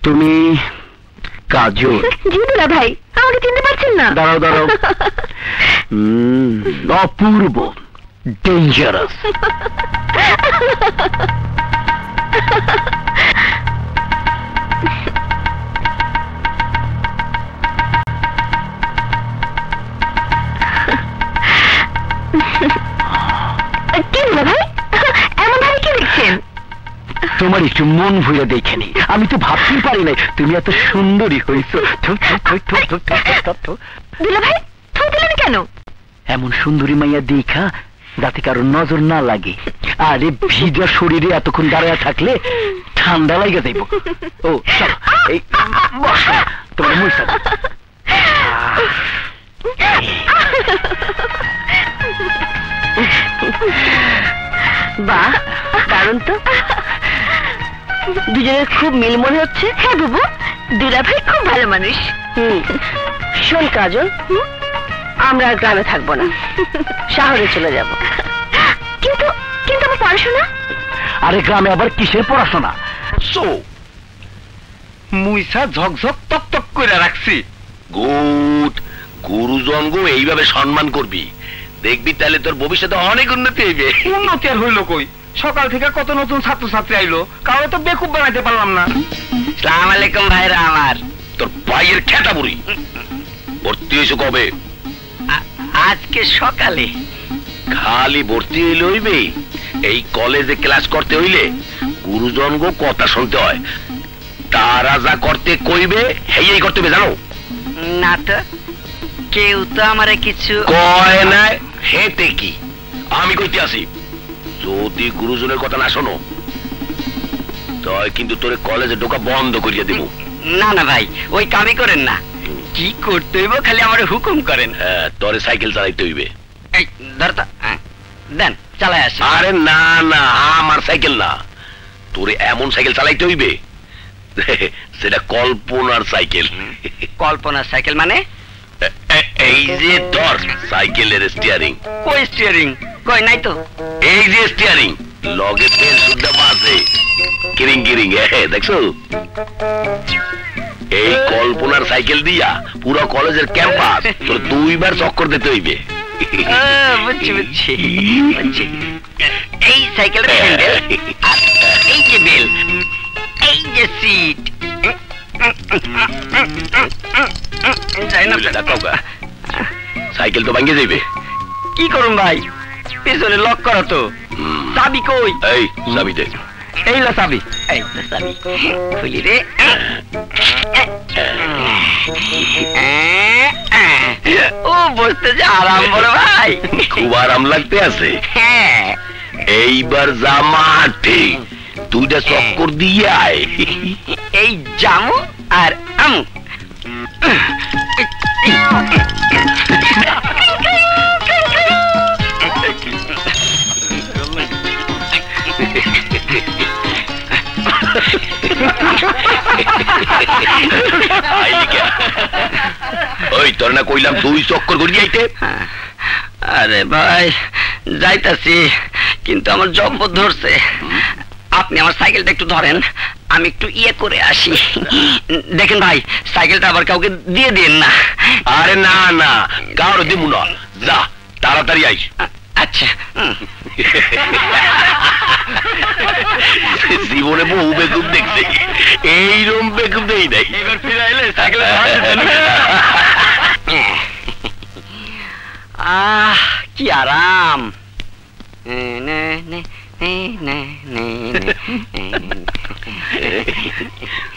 তুমি কাজল? জি দুলা ভাই, আমাকে চিনতে পারছেন না? দাঁড়াও দাঁড়াও। অপূর্ব, ডেঞ্জারাস। কি দুলা ভাই, এমন ভাবে কি দেখছেন? তোমার একটু মন ভুলে দেখেনি, আমি তো ভাবতেই পারি নাই তুমি এত সুন্দরী হয়েছো। দুলা ভাই থু দিলেন কেন? এমন সুন্দরী মাইয়া দেখা যাতে কারো নজর না লাগে। আরে ভিজা শরীরে এতক্ষণ দাঁড়ায় থাকলে ঠান্ডা লাগে যাইব। ও চলো, এই তোমার মইসা বাহ, দারুণ তো। দুজনের খুব মিল মনে হচ্ছে। হ্যাঁ বাবু, দুলা ভাই খুব ভালো মানুষ। শোন কাজল, আমরা আর গ্রামে থাকবো না, শহরে চলে যাব। কিন্তু কিন্তু আমার পড়াশোনা? আরে গ্রামে আবার কিসের পড়াশোনা? মুইসা ঝকঝক তক তক করে রাখছি। গুড, গুরুজন গো এইভাবে সম্মান করবি, দেখবি তাহলে তোর ভবিষ্যতে অনেক উন্নতি হইবে। উন্নতি আর হইলো কই? সকাল থেকে কত নতুন ছাত্রছাত্রী আইলো, কারো তো বেকুব বানাইতে পারলাম না। সালাম আলাইকুম ভাইরা আমার। তোর ভাইয়ের খেটা বুড়ি ভর্তি হয়েছে কবে? আজকে সকালে। খালি ভর্তি হইলে হইবে? এই কলেজে ক্লাস করতে হইলে গুরুজন গো কথা শুনতে হয়। তারা যা করতে কইবে হেই করতে হবে, জানো না তো কেউ তো আমারে কিছু কয় না। হেতে কি আমি কইতে আসি, যদি গুরুজনের কথা না শোনো তাই কিন্তু তোরে কলেজে ঢোকা বন্ধ করিয়া দিব। না না ভাই, ওই কামই করেন না। কি করতে হইব খালি আমারে হুকুম করেন। হ্যাঁ, তোরে সাইকেল চালাইতে হইবে। এই ধর তো, দেন চালাই আসি। আরে না না, আমার সাইকেল না, তোরে এমন সাইকেল চালাইতে হইবে সেটা কল্পনার সাইকেল। কল্পনার সাইকেল মানে? এই যে ধর সাইকেলের স্টিয়ারিং। কই স্টিয়ারিং? কই নাই তো। এই যে স্টিয়ারিং, লগে তেল শুদ্ধ বাজে কিরিং কিরিং, দেখছো? এই কল্পনার সাইকেল দিয়া পুরো কলেজের ক্যাম্পাস তোর 2 বার চক্কর দিতে হইবে। বুঝছি বুঝছি বুঝছি। এই সাইকেলের হ্যান্ডেল, এই যে বেল, এই যে সিট। সাইকেল তো ভাঙে যাইবে। কি করুন ভাই, পিছনে লক করা তো। চাবি কই? এই চাবি দে। এই লা চাবি, এই তো চাবি। খুলি রে। ও বসতে যে আরাম বড় ভাই, খুব আরাম লাগতে আছে। হ্যাঁ, এইবার যা মাঠে 2টা চক্কর দিয়ে আয়। এই জামু আর আমু। ওই তোর না কইলাম 2 চক্কর করে যাইতে। আরে ভাই যাইতাছি, কিন্তু আমার জব্বর ধরছে। আপনি আমার সাইকেলটা একটু ধরেন, আমি একটু ইয়ে করে আসি। দেখেন ভাই, সাইকেলটা আবার কাউকে দিয়ে দিন না। আরে না না, কারো দিব না, যা তাড়াতাড়ি আইস। আচ্ছা। জীবনে বহু বেকুব দেখছি, এইরকম বেকুব দেই নাই। এবার ফিরে আইলে সাইকেল। আহ কি আরাম।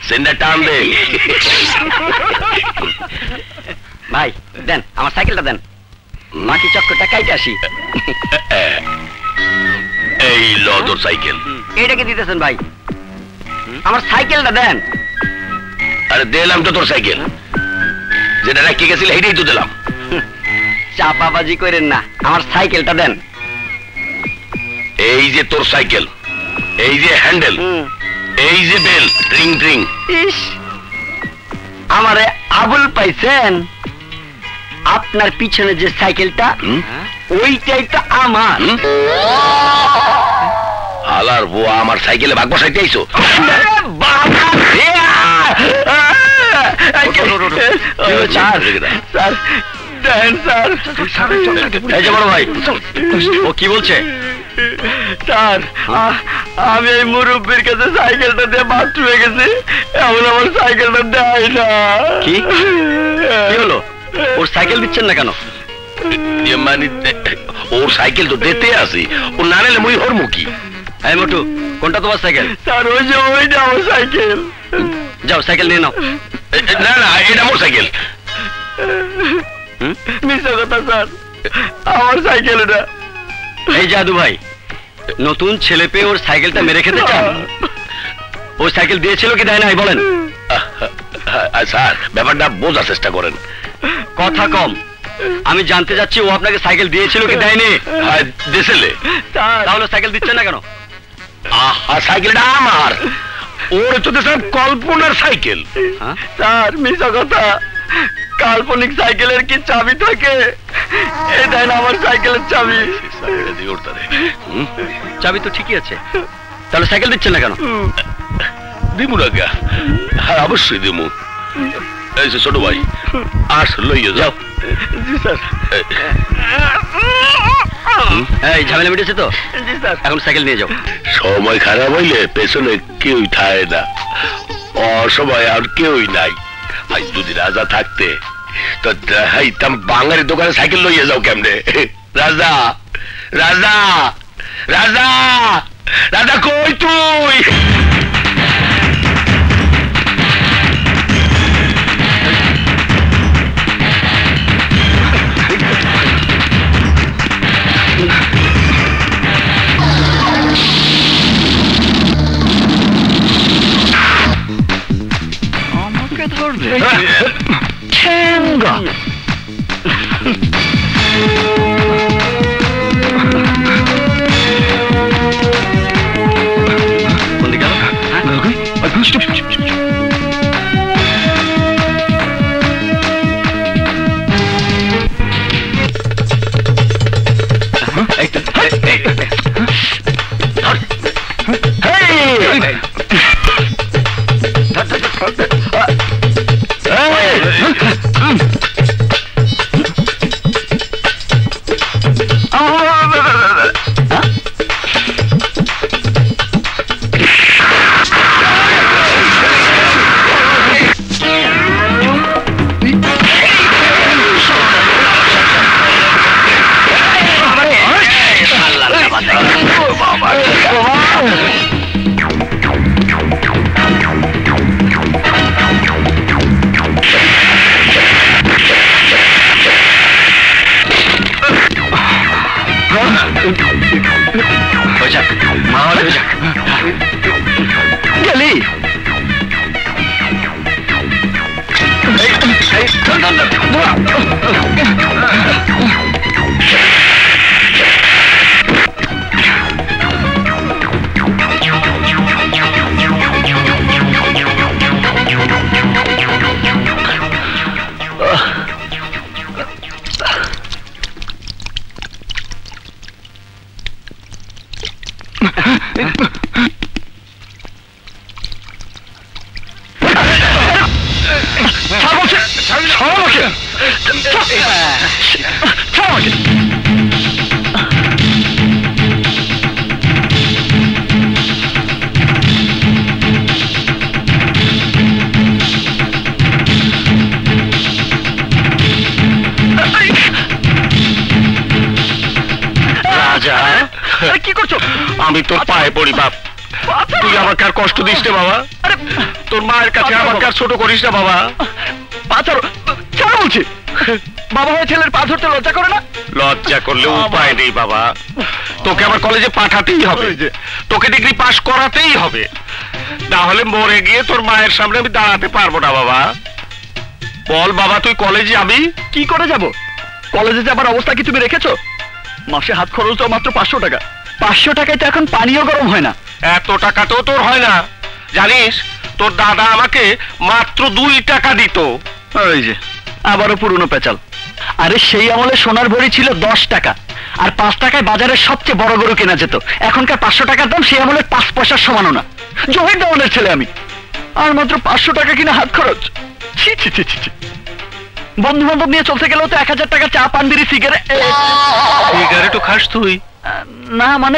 সেন্ডা টান দে। ভাই দেন, আমার সাইকেলটা দেন, বাকি চক্করটা কাইতে আসি। এই ল তোর সাইকেল। এইটাকে দিতেছেন ভাই, আমার সাইকেলটা দেন। আরে দিলাম তো তোর সাইকেল, যেটা রাখি গেছিল সেইটাই তো দিলাম। চাপাবাজি করেন না, আমার সাইকেলটা দেন। এই যে তোর সাইকেল, এই যে হ্যান্ডেল, এই যে বেল, ড্রিং ড্রিং। ইস, আমারে আবুল পাইছেন। আপনার পিছনে যে সাইকেলটা, ওইটাই তো আমার। হালার বউ আমার সাইকেলে ভাগ বসাইতে আইছো? এই যে বড় ভাই, ও কি বলছে? স্যার, আমি এই মুরব্বীর কাছে সাইকেলটা দিয়ে বাথরুমে গেছি, এমন আমার সাইকেলটা দেয় না। কি হলো? ওর সাইকেল দিচ্ছেন না কেন? মানে ওর সাইকেল তো দিতে আসি, ও না নিলে মুই হর মুখী। এই মোটু, কোনটা তোমার সাইকেল? স্যার, ওইটা আমার সাইকেল। যাও সাইকেল নিয়ে নাও। না না, এটা আমার সাইকেল। মিথ্যা কথা স্যার, আমার সাইকেল এটা। এই জাদু ভাই, নতুন ছেলে পেয়ে ওর সাইকেলটা মেরে খেতে চান? ওই সাইকেল দিয়েছিল কি দেয় নাই বলেন? স্যার, ব্যাপারটা বোঝার চেষ্টা করেন। কথা কম, আমি জানতে চাচ্ছি ও আপনাকে সাইকেল দিয়েছিল কি দেয়নি? দিয়েছিলে। তাহলে সাইকেল দিচ্ছেন না কেন? সাইকেলটা আমার, ওর তো স্যার কল্পনার সাইকেল। স্যার, মিথ্যা কথা, কাল্পনিক সাইকেলের কি চাবি থাকে? এটাই না আমার সাইকেলের চাবি। চাবি তো ঠিকই আছে, তাহলে সাইকেল দিচ্ছেন না কেন? দিমু না গা? হ্যাঁ, অবশ্যই দিমু। এই যে ছোট ভাই, আস লইয়ে যাও। জি স্যার। এই ঝামেলা মিটেছে তো? জি স্যার। এখন সাইকেল নিয়ে যাও। সময় খারাপ হইলে পেছনে কেউই থাকে না, অসময় আর কেউই নাই। আজ যদি রাজা থাকতে তো বাঙালির দোকানে সাইকেল লইয়ে যাও কেমনে? রাজা, রাজা, রাজা, রাজা কই তুই? আমাকে ধরবে? ঠ্যাঙ্গা। কোন দিকে গেল? গেলি কি করছো? আমি তোর পায়ে পড়ি বাপ, তুই আমাকে আর কষ্ট দিস না বাবা। তোর মায়ের কাছে আমাকে আর ছোট করিস না বাবা। পা ছাড়ো, ছাড়ো বলছি। বাবা হয়ে ছেলের পা ধরতে লজ্জা করে না? লজ্জা করলে উপায় নেই বাবা, তোকে আমার কলেজে পাঠাতেই হবে, তোকে ডিগ্রি পাস করাতেই হবে, না হলে মরে গিয়ে তোর মায়ের সামনে আমি দাঁড়াতে পারবো না বাবা। বল বাবা, তুই কলেজে যাবি? কি করে যাব? কলেজে যাবার অবস্থা কি তুমি রেখেছো? মাসে হাত খরচ তো মাত্র 500 টাকা। 500 টাকায় তো এখন পানিও গরম হয় না। এত টাকাতেও তোর হয় না, জানিস তোর দাদা আমাকে মাত্র 2 টাকা দিত। ওই যে আবারও পুরনো পেঁচাল। আরে সেই আমলে সোনার ভরি ছিল 10 টাকা, আর 5 টাকায় বাজারের সবচেয়ে বড় গরু কেনা যেত। এখনকার 500 টাকার দাম সেই আমলের 5 পয়সার সমানও না। জহির দেওয়ানের ছেলে আমি। আর মাত্র 500 টাকা কিনা হাত খরচ। ছি ছি ছি ছি। বন্ধু বান্ধব নিয়ে চলতে গেলেও তো 1000 টাকা চা পান বিড়ি সিগারেটও খাস তুই? না মানে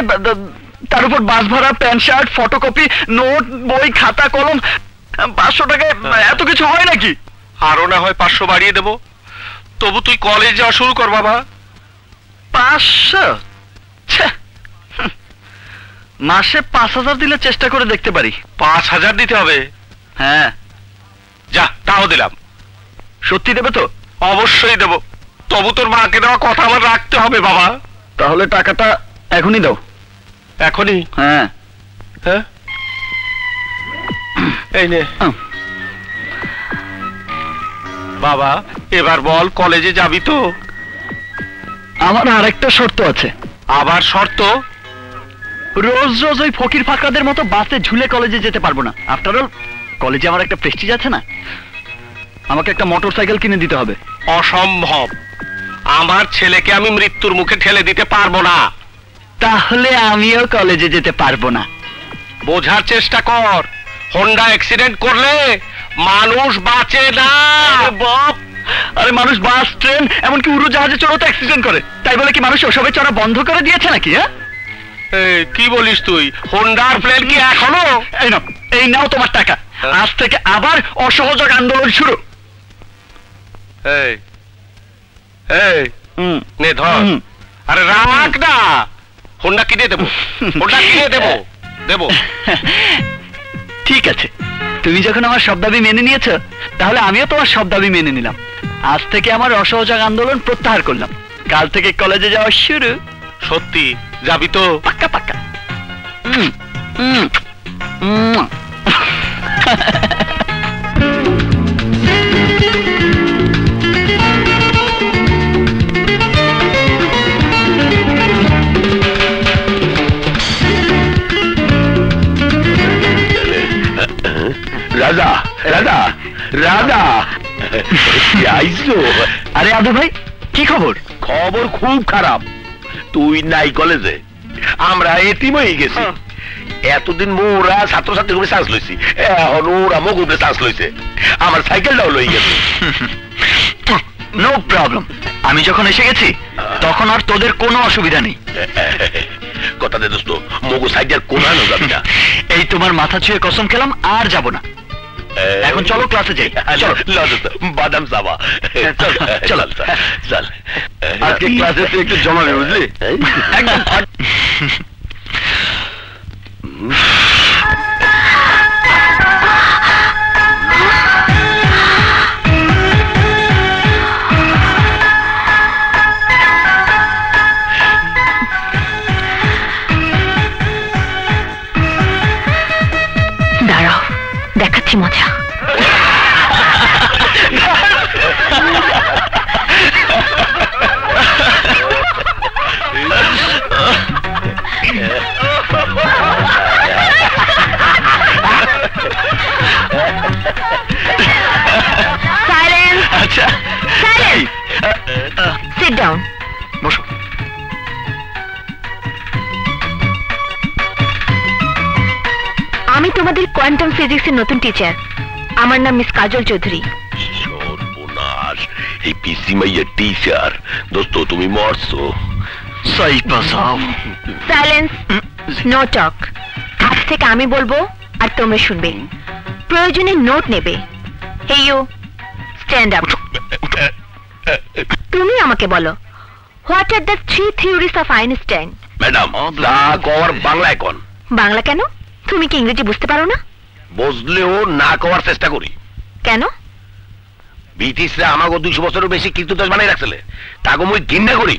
তার উপর বাস ভাড়া, প্যান্ট শার্ট, ফটোকপি, নোট, বই, খাতা, কলম। 500 টাকায় এত কিছু হয় নাকি? আরো না হয় 500 বাড়িয়ে দেবো, তবু তুই কলেজ যাওয়া শুরু কর বাবা। 500? মাসে 5000 দিলে চেষ্টা করে দেখতে পারি। 5000 দিতে হবে? হ্যাঁ। যা, তাও দিলাম। সত্যি দেবে তো? অবশ্যই দেব, তবু তোর মাকে দেওয়া কথা আমার রাখতে হবে বাবা। তাহলে টাকাটা এখনই দাও। এখনই? হ্যাঁ। হ্যাঁ, এই নে বাবা। এবার বল, কলেজে যাবি তো? আমার আরেকটা শর্ত আছে। আবার শর্ত? রোজ রোজ ওই ফকির ফাকরাদের মতো বাসে ঝুলে কলেজে যেতে পারবো না। আফটার অল কলেজে আমার একটা প্রেস্টিজ আছে না? আমাকে একটা মোটরসাইকেল কিনে দিতে হবে। অসম্ভব, আমার ছেলেকে আমি মৃত্যুর মুখে ঠেলে দিতে পারবো না। তাহলে আমিও কলেজে যেতে পারবো না। বোঝার চেষ্টা কর, হোন্ডা অ্যাক্সিডেন্ট করলে মানুষ বাঁচে না। বাপ, আরে মানুষ বাস, ট্রেন, এমনকি উড়োজাহাজে চড়ো তো অ্যাক্সিডেন্ট করে। তাই বলে কি মানুষ ওসবে চড়া বন্ধ করে দিয়েছে নাকি? হ্যাঁ, কি বলিস তুই? হোন্ডার প্লেন কি এখনো? এই নাও তোমার টাকা। আজ থেকে আবার অসহযোগ আন্দোলন শুরু। নে ধর। আরে রাখ না, হোন্ডা কিনে দেবো, হোন্ডা কিনে দেবো দেবো। ঠিক আছে, তুমি যখন আমার সব দাবি মেনে নিয়েছো, তাহলে আমিও তোমার সব দাবি মেনে নিলাম। আজ থেকে আমার অসহযোগ আন্দোলন প্রত্যাহার করলাম। কাল থেকে কলেজে যাওয়া শুরু। সত্যি যাবি তো? পাক্কা পাক্কা। রাজা রাজা রাজা, আরে আদু ভাই, কি খবর? খবর খুব খারাপ। তুই নাই কলেজে, আমরা এতিম হয়ে গেছি। এতদিন মোরা ছাত্রছাত্রীর উপরে চান্স লইছি, এখন ওরা মগ উপরে চান্স লইছে। আমার সাইকেলটাও লই গেছে। নো প্রবলেম, আমি যখন এসে গেছি তখন আর তোদের কোনো অসুবিধা নেই। কথা দে দোস্ত, মগু সাইকেল কোনানো যাবি না। এই তোমার মাথা ছুঁয়ে কসম খেলাম, আর যাব না। এখন চলো ক্লাসে যাই। চলো বাদাম চাবা। চল চল, আজকে ক্লাসে তুই একটু জমাবে, বুঝলি? একদম। দাঁড়াও, দেখাচ্ছি মজা। Silence! আচ্ছা, Silence! Sit down. বসো। আমি তোমাদের কোয়ান্টাম ফিজিক্সের নতুন টিচার। আমার নাম মিস কাজল চৌধুরী। সর্বনাশ, এই পিসি মাইয়ের টিচার। দোস্ত তুমি মরছো। Silence, no talk. আজ থেকে আমি বলবো আর তোমরা শুনবে। প্রয়োজনে নোট নেবে। Hey you, stand up. তুমি আমাকে বলো, what are the three theories of Einstein? Madam, যা কওয়ার বাংলায় কোন। বাংলা কেন? তুমি কি ইংরেজি বুঝতে পারো না? বুঝলেও না কওয়ার চেষ্টা করি। কেন? ব্রিটিশরা আমাকে 200 বছরের বেশি কীর্তিদাস বানাই রাখছিলে, তাকে মুই ঘৃণা করি।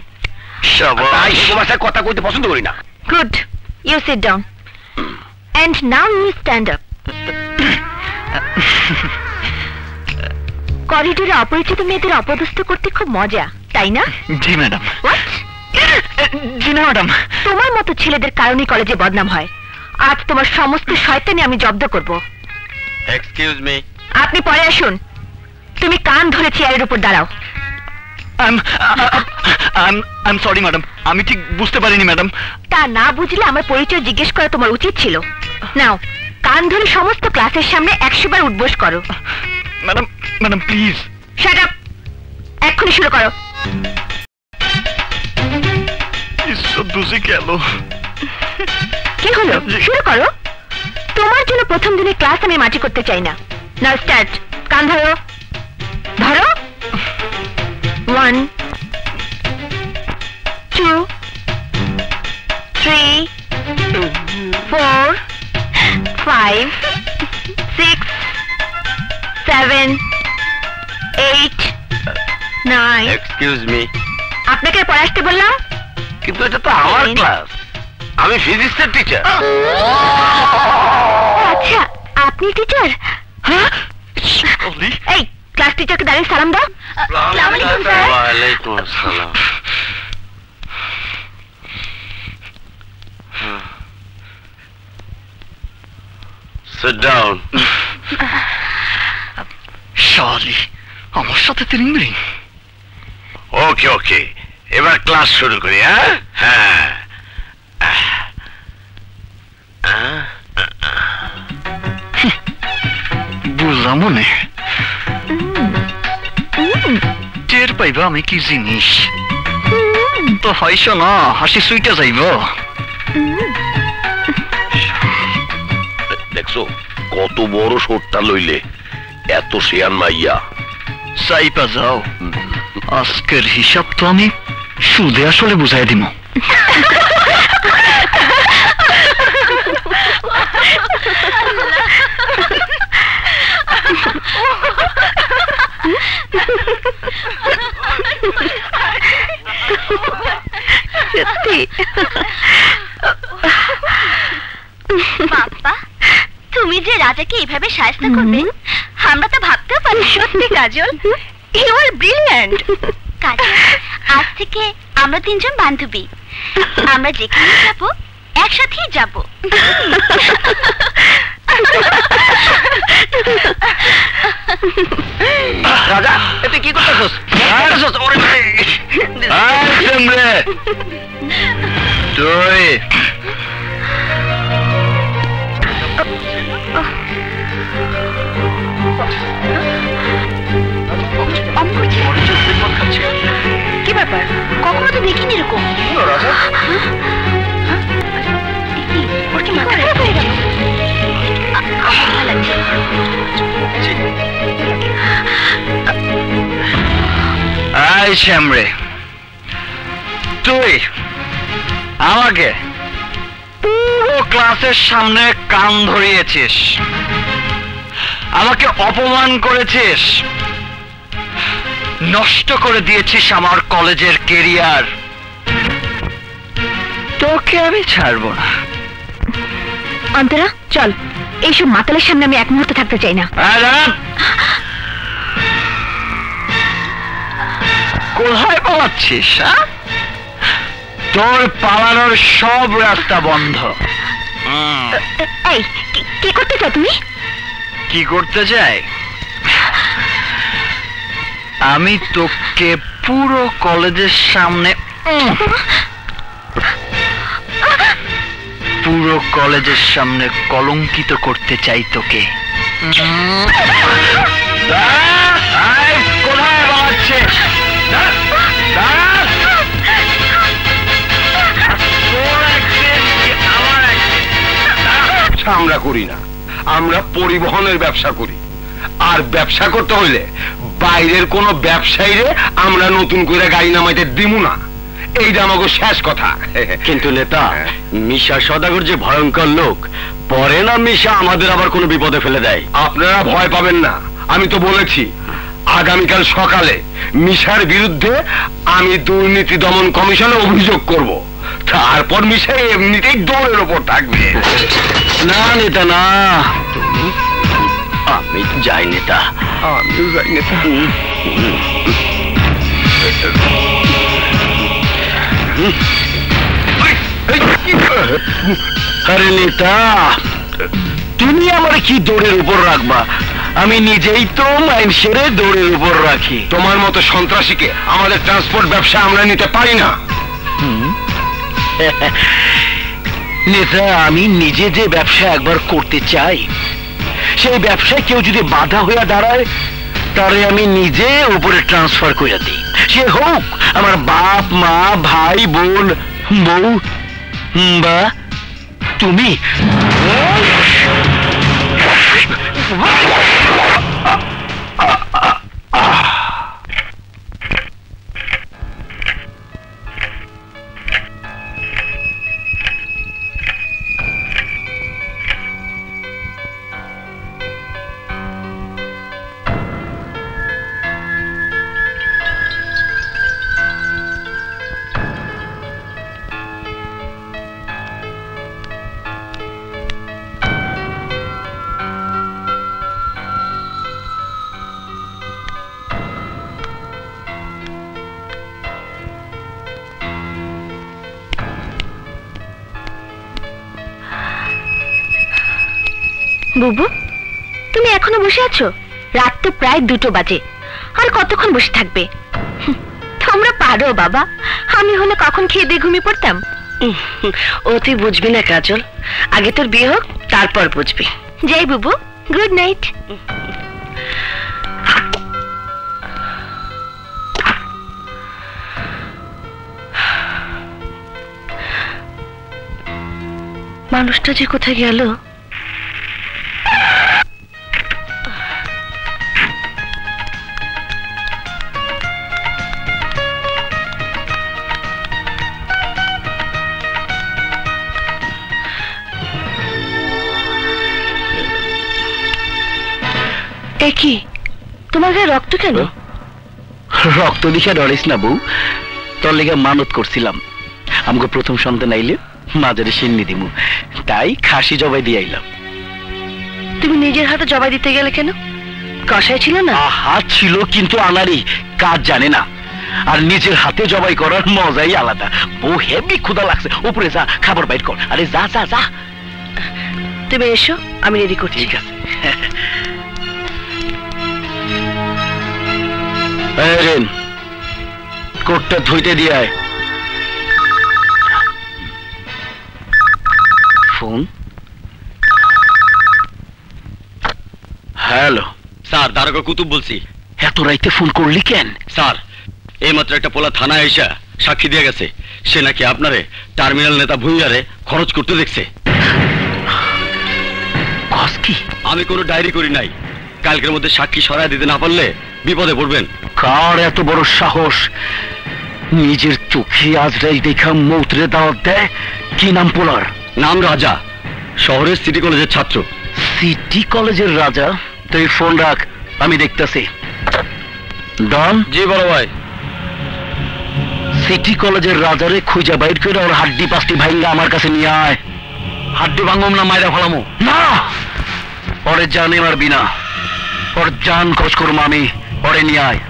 তাই সে ভাষায় কথা কইতে পছন্দ করি না। Good, you sit down and now you stand up. করিডোরে অপরিচিত মেয়েদের অপদস্থ করতে খুব মজা, তাই না? জি ম্যাডাম। জি না ম্যাডাম। তোমার মতো ছেলেদের কারণেই কলেজে বদনাম হয়। আজ তোমার সমস্ত শয়তানি আমি জব্দ করব। Excuse me. আপনি পরে আসুন। তুমি কান ধরে চেয়ারের উপর দাঁড়াও। I'm sorry ম্যাডাম, আমি ঠিক বুঝতে পারিনি ম্যাডাম। তা না বুঝলে আমার পরিচয় জিজ্ঞেস করা তোমার উচিত ছিল। নাও কান ধরে সমস্ত ক্লাসের সামনে 100 বার উঠবোস করো। Madam madam please. Shut up, এক্ষুনি শুরু করো। বুঝে গেল। কি হলো, শুরু করো। তোমার জন্য প্রথম দিনে ক্লাস আমি মাটি করতে চাই না। নাও স্টার্ট। কান ধরো, ধরো। 1 2 3 4 5 6 7 8 9। এক্সকিউজ মি, আপনাকে পড়ে আসতে বললাম। কিন্তু এটা তো আমার ক্লাস, আমি ফিজিক্সের টিচার। আচ্ছা, আপনি টিচার? হ্যাঁ। এই ক্লাস টিচারকে দাঁড়িয়ে সালাম দাও। আসসালামু আলাইকুম স্যার। ওয়ালাইকুম আসসালাম। Sit down. শালি, আমার সাথে তিরিং। ওকে ওকে, এবার ক্লাস শুরু করি। হ্যাঁ হ্যাঁ, বুঝলাম মনে, টের পাইবা আমি কি জিনিস। তো হইস না, হাসি সুইটা যাইব। দেখছো কত বড় শোটটা লইলে, এত শেয়ান মাইয়া। চাইপা যাও, আজকের হিসাব তো আমি সুদে আসলে বুঝাই দিব। সত্যি বাবা, তুমি যে রাজাকে এইভাবে সাহায্য করবে আমরা তো ভাবতেও পারি। সত্যি কাজল, ইউ আর ব্রিলিয়ান্ট। কাজল, আজ থেকে আমরা 3 জন বান্ধবী। আমরা যেখানে যাব একসাথেই যাব। রাজা, তুই কি করতেছস? তুই কি ব্যাপার, কখনো তো দেখিনি এরকম। ওর কি মাথা খারাপ হয়ে গেল? আই শ্যামরে, তুই আমাকে পুরো ক্লাসের সামনে কান ধরিয়েছিস, আমাকে অপমান করেছিস, নষ্ট করে দিয়েছিস আমার কলেজের কেরিয়ার। তোকে আমি ছাড়বো না। অন্তরা চল, এইসব মাতালের সামনে আমি এক মুহূর্ত থাকতে চাই না। কোথায় পালাচ্ছিস? তোর পালানোর সব রাস্তা বন্ধ। এই কি করতে চাও তুমি? কি করতে চাই? আমি তোকে পুরো কলেজের সামনে, পুরো কলেজের সামনে কলঙ্কিত করতে চাই তোকে। কোথায় পালাচ্ছিস? আমরা করি না, আমরা পরিবহনের ব্যবসা করি। আর ব্যবসা করতে হইলে বাইরের কোন ব্যবসায়ীরে আমরা নতুন করে গাড়ি নামাইতে দিব না, এইটা আমাকে শেষ কথা। কিন্তু নেতা, মিশা সদাগর যে ভয়ঙ্কর লোক, পরে না মিশা আমাদের আবার কোনো বিপদে ফেলে দেয়। আপনারা ভয় পাবেন না, আমি তো বলেছি আগামীকাল সকালে মিশার বিরুদ্ধে আমি দুর্নীতি দমন কমিশনে অভিযোগ করব, তারপর মিশা এমনিতেই দৌড়ের ওপর থাকবে। না নেতা না, আমি যাই নেতা। আমিও যাই নেতা। আরে নেতা, তুমি আমার কি দৌড়ের উপর রাখবা? আমি নিজেই তো মাইনসেরে দৌড়ের উপর রাখি। তোমার মতো সন্ত্রাসীকে আমাদের ট্রান্সপোর্ট ব্যবসা আমরা নিতে পারি না। নেতা, আমি নিজে যে ব্যবসা একবার করতে চাই, সেই ব্যবসায় কেউ যদি বাধা হইয়া দাঁড়ায়, তারে আমি নিজে উপরে ট্রান্সফার করে দিই। সে হোক আমার বাপ, মা, ভাই, বোন, বউ বা তুমি। বুবু, তুমি এখনো বসে আছো? রাত তো প্রায় 2টো বাজে, আর কতক্ষণ বসে থাকবে? তোমরা পারো বাবা, আমি হলে কখন খেয়ে দিয়ে ঘুমিয়ে পড়তাম। ও তুই বুঝবি না কাজল, আগে তোর বিয়ে হোক, তারপর বুঝবি। যাই বুবু, গুড নাইট। মানুষটা যে কোথায় গেল? কি তোমার গায়ে রক্ত কেন? রক্ত দিশা ডরিস না বউ, তোর লেগে মানত করছিলাম, আমাকে প্রথম সন্তান আইলে মাজারে সিন্নি দিমু, তাই খাসি জবাই দিয়ে আইলাম। তুমি নিজের হাতে জবাই দিতে গেলে কেন? কষাই ছিল না? হাত ছিল, কিন্তু আনারি কাজ জানে না, আর নিজের হাতে জবাই করার মজাই আলাদা। বউ হেভি ক্ষুধা লাগছে, উপরে যা খাবার বাইর কর। আরে যা যা যা। তুমি এসো, আমি রেডি করছি। ঠিক আছে। কোটটা ধুইতে দিয়ে ফোন। হ্যালো স্যার, দারোগা কুতুব বলছি। এত রাইতে ফোন করলি কেন? স্যার, এইমাত্র একটা পোলা থানায় এসে সাক্ষী দিয়ে গেছে, সে নাকি আপনারে টার্মিনাল নেতা ভুইয়ারে খরচ করতে দেখছে। কি? আমি কোনো ডায়েরি করি নাই, কালকের মধ্যে সাক্ষী সরায় দিতে না পারলে বিপদে পড়বেন। কার এত বড় সাহস নিজের চোখে আজরাইল দেখা মৌতরে দাওয়াত দেয়? কি নাম পোলার? নাম রাজা, শহরের সিটি কলেজের ছাত্র। সিটি কলেজের রাজা? তুই ফোন রাখ, আমি দেখতেছি। ডন। জি বড় ভাই। সিটি কলেজের রাজারে খুঁজা বাইর করে ওর হাড্ডি পাঁচটি ভাঙ্গা আমার কাছে নিয়ে আয়। হাড্ডি ভাঙম না মাইরা ফলামো? না, ওরে জানে মারবি না, ওর জান খোঁজ করবো আমি। ওরে নিয়ে আয়।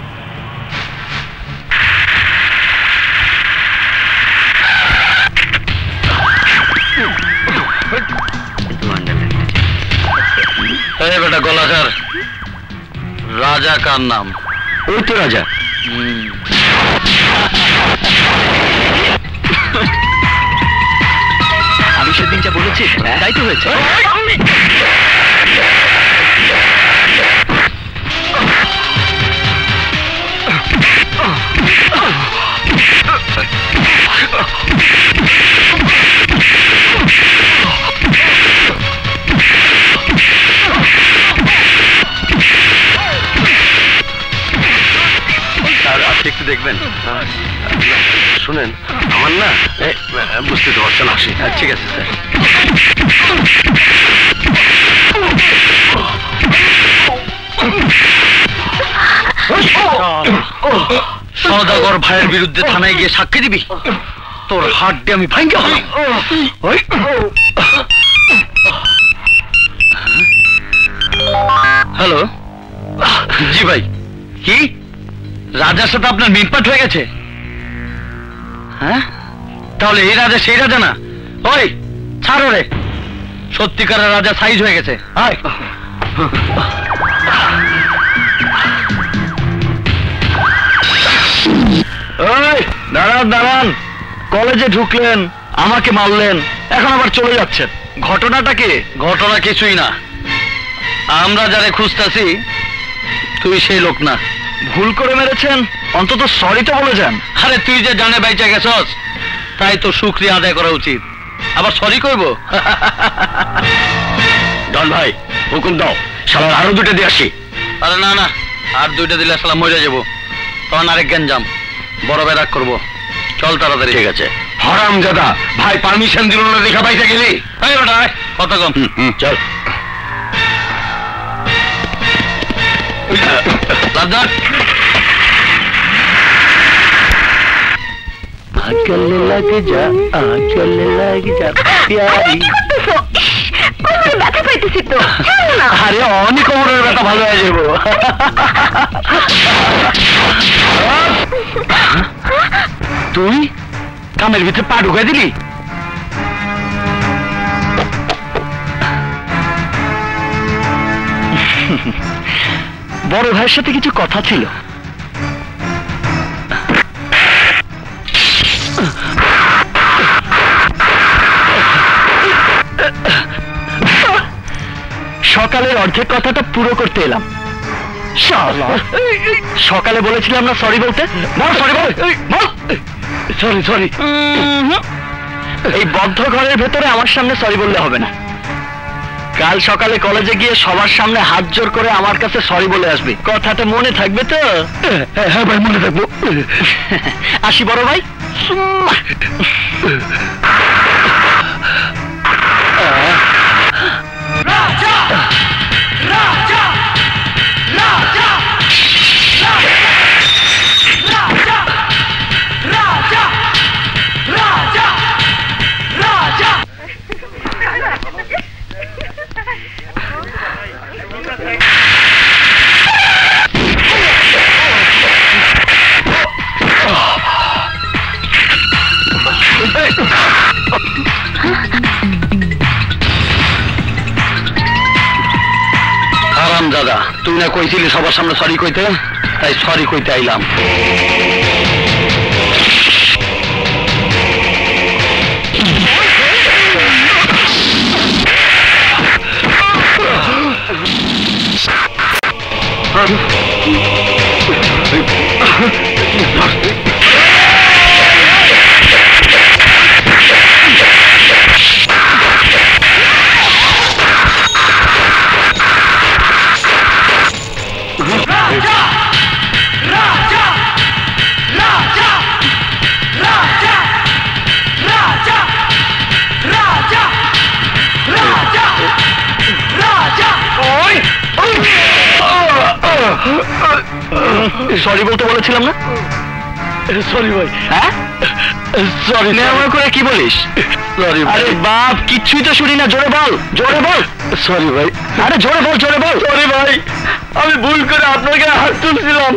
বেটা গলাকার, রাজা কার নাম? ওই তো রাজা। আমি সেদিন যা বলেছি তাই তো হয়েছে। একটু দেখবেন। শুনেন, আমার না বুঝতে তো পারছেন, আসি। ঠিক আছে স্যার। সওদাগর ভাইয়ের বিরুদ্ধে থানায় গিয়ে সাক্ষী দিবি? তোর হাড্ডি আমি ভাঙ্গা হলাম। হ্যালো। জি ভাই। কি রাজার সাথে আপনার মিটপাট হয়ে গেছে? হ্যাঁ, তাহলে এই রাজা সেই রাজা না? ওই ছাড়ো রে, সত্যিকারের রাজা সাইজ হয়ে গেছে। আয়। ওই দাঁড়ান দাঁড়ান, কলেজে ঢুকলেন, আমাকে মারলেন, এখন আবার চলে যাচ্ছেন, ঘটনাটা কি? ঘটনা কিছুই না, আমরা যারে খুঁজতেছি তুই সেই লোক না। ভুল করে মেরেছেন, অন্তত সরি তো বলে যান। আরে তুই যে জানে বাইচা গেছস, তাই তো শুকরিয়া আদায় করা উচিত, আবার সরি কইব? ডন ভাই হুকুম দাও, শালার আরো দুটো দিয়ে আসি। আরে না না, আর দুইটা দিলে সালাম মরে যাবো, তখন আরেক গ্যাঞ্জাম, বড় বেরাক করবো। চল তাড়াতাড়ি। ঠিক আছে। হারামজাদা ভাই পারমিশন দিল না, দেখা পাইতে গেলি? কত কম। চল। गले लग जा, गले लग जा प्यारी। ব্যথা পাইতেছি তো। আরে অনেক কোমরের ব্যথা ভালো হয়ে যাবো। তুই কামের ভিতরে পা ঢুকাই দিলি? বড় ভাইয়ের সাথে কিছু কথা ছিল। সকালের অর্ধেক কথাটা পুরো করতে এলাম। সকালে বলেছিলাম না সরি বলতে, বল সরি বল, সরি সরি। এই বদ্ধ ঘরের ভেতরে আমার সামনে সরি বললে হবে না। কাল সকালে কলেজে গিয়ে সবার সামনে হাত জোর করে আমার কাছে সরি বলে আসবি। কথাটা মনে থাকবে তো? হ্যাঁ ভাই, মনে থাকবো। আসি বড় ভাই। দাদা, তুই না কইছিলি সবার সামনে সরি কইতে, তাই সরি কইতে আইলাম। সরি বলতে বলেছিলাম না? সরি ভাই। হ্যাঁ সরি। নেওয়া করে কি বলিস? সরি। আরে বাপ, কিচ্ছুই তো শুনি না, জোরে বল, জোরে বল। সরি ভাই। আরে জোরে বল, জোরে বল। সরি ভাই, আমি ভুল করে আপনার গায়ে হাত তুলছিলাম।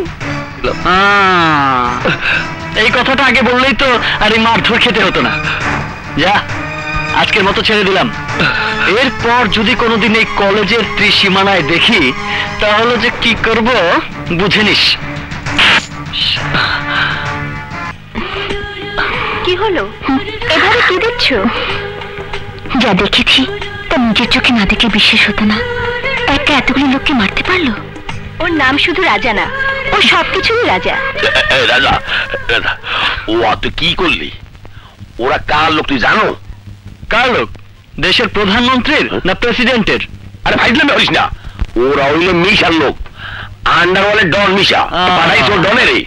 এই কথাটা আগে বললেই তো আর এই মারধর খেতে হতো না। যা, আজকের মতো ছেড়ে দিলাম। এরপর যদি কোনোদিন এই কলেজের ত্রিসীমানায় দেখি, তাহলে যে কি করব বুঝে নিস। কি হলো? এভাবে কি দেখছো? যা দেখেছি তা নিজের চোখে না দেখে বিশ্বাস হতো না। একটা এতগুলো লোককে মারতে পারলো। ওর নাম শুধু রাজা না, ও সবকিছুরই রাজা। রাজা, ও তুই কি করলি? ওরা কার লোক তুই জানো? কার লোক? দেশের প্রধানমন্ত্রীর না প্রেসিডেন্টের? আরে ভাইলাম বলিস না, ওরা হইল মিশার লোক, আন্ডারওয়ার্ল্ডের ডন মিশা। পাড়াই তোর ডনেরই।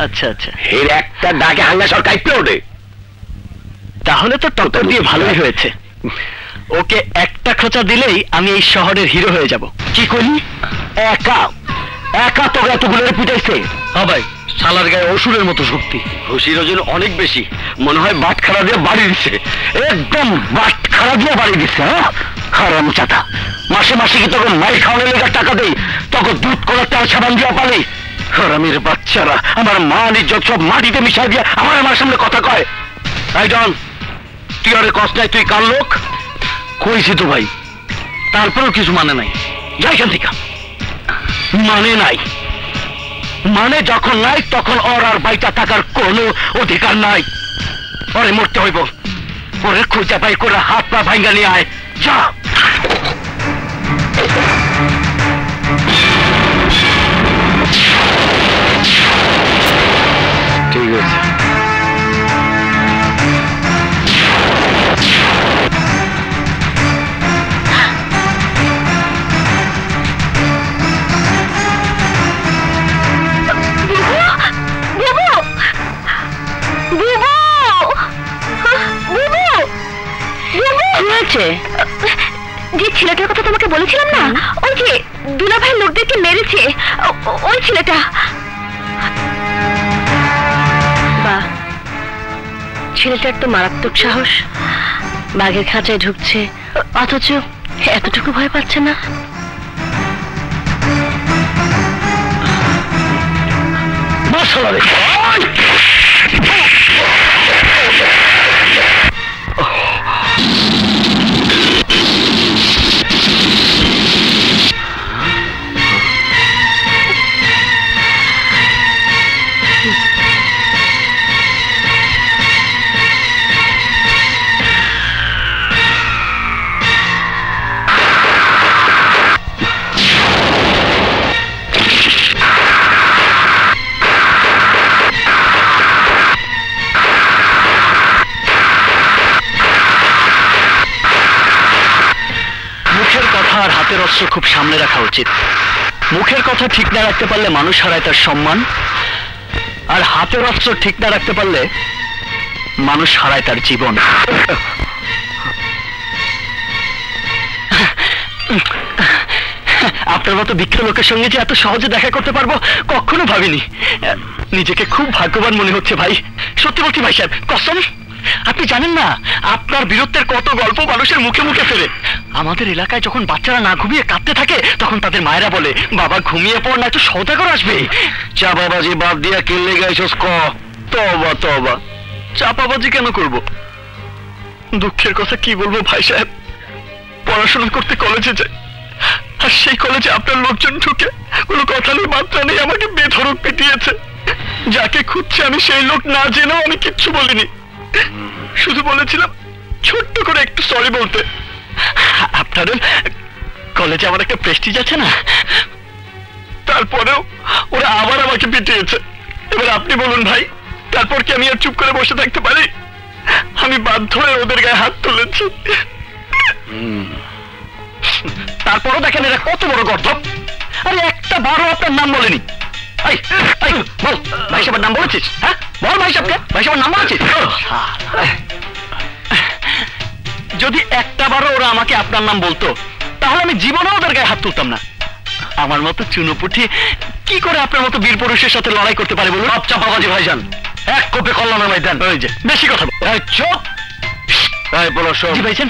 আচ্ছা আচ্ছা। এর একটা ডাকে হাঙ্গা সর কাইপে ওঠে। তাহলে তো টক্কর দিয়ে ভালোই হয়েছে। ওকে একটা খোঁচা দিলেই আমি এই শহরের হিরো হয়ে যাব। কি করলি? একা একা তোকে এতগুলো পিটাইছে? হ্যাঁ ভাই, শালার গায়ে অসুরের মতো শক্তি। খুশির ওজন অনেক বেশি, মনে হয় বাট খাড়া দিয়ে বাড়ি দিচ্ছে। একদম বাট খাড়া দিয়ে বাড়ি দিচ্ছে। হ্যাঁ হারাম চাতা, মাসে মাসে কি তোকে মাই খাওয়ানোর লেগে টাকা দেই, তোকে দুধ করার তেল সাবান দিয়া পালি। হারামির বাচ্চারা আমার মা ইজ্জত সব মাটিতে মিশাই দিয়ে আমার সামনে কথা কয়। এই ডন, তুই আরে কষ্ট নাই, তুই কার লোক? কইছি তো ভাই, তারপরেও কিছু মানে নাই। যাই এখান থেকে। মানে নাই মানে যখন নাই তখন ওর আর বাইটা থাকার কোনো অধিকার নাই। ওরে মরতে হইব। ওরে খুঁজা পাই করে হাত পা ভাঙ্গা নিয়ে আয়, যা। ঠিক আছে। যে ছেলেটার কথা তোমাকে বলেছিলাম না, ওই যে দুলাভাই লোকদেরকে মেরেছে, ওই ছেলেটা। বাহ, ছেলেটার তো মারাত্মক সাহস, বাঘের খাঁচায় ঢুকছে অথচ এতটুকু ভয় পাচ্ছে না। খুব সামনে রাখা উচিত। মুখের কথা ঠিক না রাখতে পারলে মানুষ হারায় তার সম্মান, আর হাতের অস্ত্র ঠিক না রাখতে পারলে মানুষ হারায় তার জীবন। আপনার মতো বিখ্যাত লোকের সঙ্গে যে এত সহজে দেখা করতে পারবো কখনো ভাবিনি। নিজেকে খুব ভাগ্যবান মনে হচ্ছে ভাই, সত্যি বলছি ভাই সাহেব, কসম। আপনি জানেন না আপনার বীরত্বের কত গল্প মানুষের মুখে মুখে ফেরে। আমাদের এলাকায় যখন বাচ্চারা না ঘুমিয়ে কাঁদতে থাকে তখন তাদের মায়েরা বলে, বাবা ঘুমিয়ে পড়, না একটু সওদাগর আসবে। চাপাবাজি বাদ দিয়া কিনলে গাইছস ক? তবা তবা, চাপাবাজি কেন করব? দুঃখের কথা কি বলবো ভাই সাহেব, পড়াশোনা করতে কলেজে যাই, আর সেই কলেজে আপনার লোকজন ঢুকে কোনো কথা নেই মাত্রা নেই আমাকে বেধড়ক পিটিয়েছে। যাকে খুঁজছে আমি সেই লোক না জেনেও আমি কিচ্ছু বলিনি, শুধু বলেছিলাম ছোট্ট করে একটু সরি বলতে। আপনাদের কলেজে আমার একটা প্রেস্টিজ আছে না, তারপরেও ওরা আবার আমাকে পিটিয়েছে। এবার আপনি বলুন ভাই, তারপর কি আমি আর চুপ করে বসে থাকতে পারি? আমি বাধ্য হয়ে ওদের গায়ে হাত তুলেছি। তারপরও দেখেন এরা কত বড় গর্ধব। আরে একটা বারো আপনার নাম বলেনি। বল ভাই সাহেবের নাম বলেছিস? হ্যাঁ বল ভাই সাহেবকে, ভাই সাহেবের নাম বলেছিস? যদি একটা বারো ওরা আমাকে আপনার নাম বলতো তাহলে আমি জীবনে ওদের গায়ে হাত তুলতাম না। আমার মতো চুনোপুটি কি করে আপনার মতো বীর পুরুষের সাথে লড়াই করতে পারে বলুন? চাপাবাজি ভাইজান, এক কোপে কল্যাণ আমায় দেন। ওই যে বেশি কথা চুপ। বলো জি ভাইজান,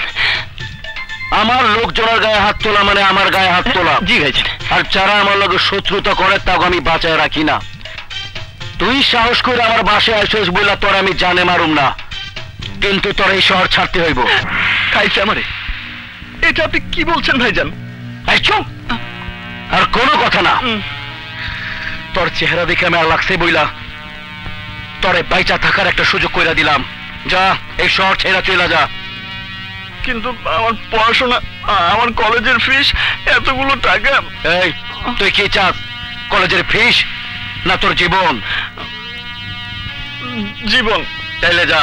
আমার লোকজনের গায়ে হাত তোলা মানে আমার গায়ে হাত তোলা। জি ভাইজান। আর যারা আমার লোকের শত্রুতা করে তাকে আমি বাঁচায় রাখি না। তুই সাহস করে আমার বাসায় আসিস বলে তোর আমি জানে মারুম না, কিন্তু তোর এই শহর ছাড়তে হইব। খাইছে আমারে, এটা আপনি কি বলছেন ভাইজান? চুপ, আর কোনো কথা না। তোর চেহারা দেখে আমার লাগছে বইলা তোরে বাইচা থাকার একটা সুযোগ কইরা দিলাম। যা এই শহর ছেড়া চলে যা। কিন্তু আমার পড়াশোনা, আমার কলেজের ফিস, এতগুলো টাকা। এই তুই কি চাস, কলেজের ফিস না তোর জীবন? জীবন। তাইলে যা,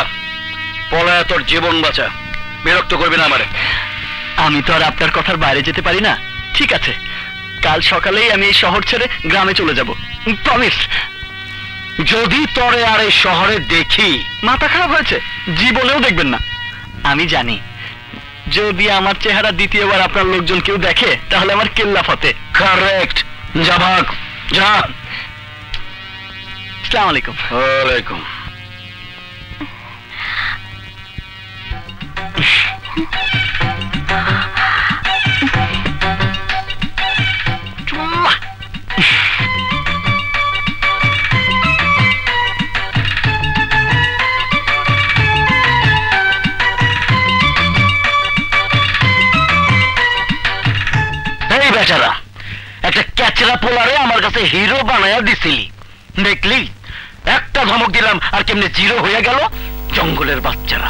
পলায়া তোর জীবন বাঁচা। বিরক্ত করবি না আমারে। আমি তো আর আপনার কথার বাইরে যেতে পারি না। ঠিক আছে, কাল সকালেই আমি এই শহর ছেড়ে গ্রামে চলে যাব, প্রমিস। যদি তোরে আর এই শহরে দেখি, মাথা খারাপ হয়েছে, জীবনেও দেখবেন না। আমি জানি যদি আমার চেহারা দ্বিতীয়বার আপনার লোকজন কেউ দেখে তাহলে আমার কেল্লা ফতে। কারেক্ট। যা ভাগ, যা। আসসালামু আলাইকুম। ওয়ালাইকুম। বেচারা একটা ক্যাচরা পোলারে আমার কাছে হিরো বানায়া দিছিলি, দেখলি? একটা ধমক দিলাম আর কেমনে জিরো হয়ে গেল। জঙ্গলের বাচ্চারা।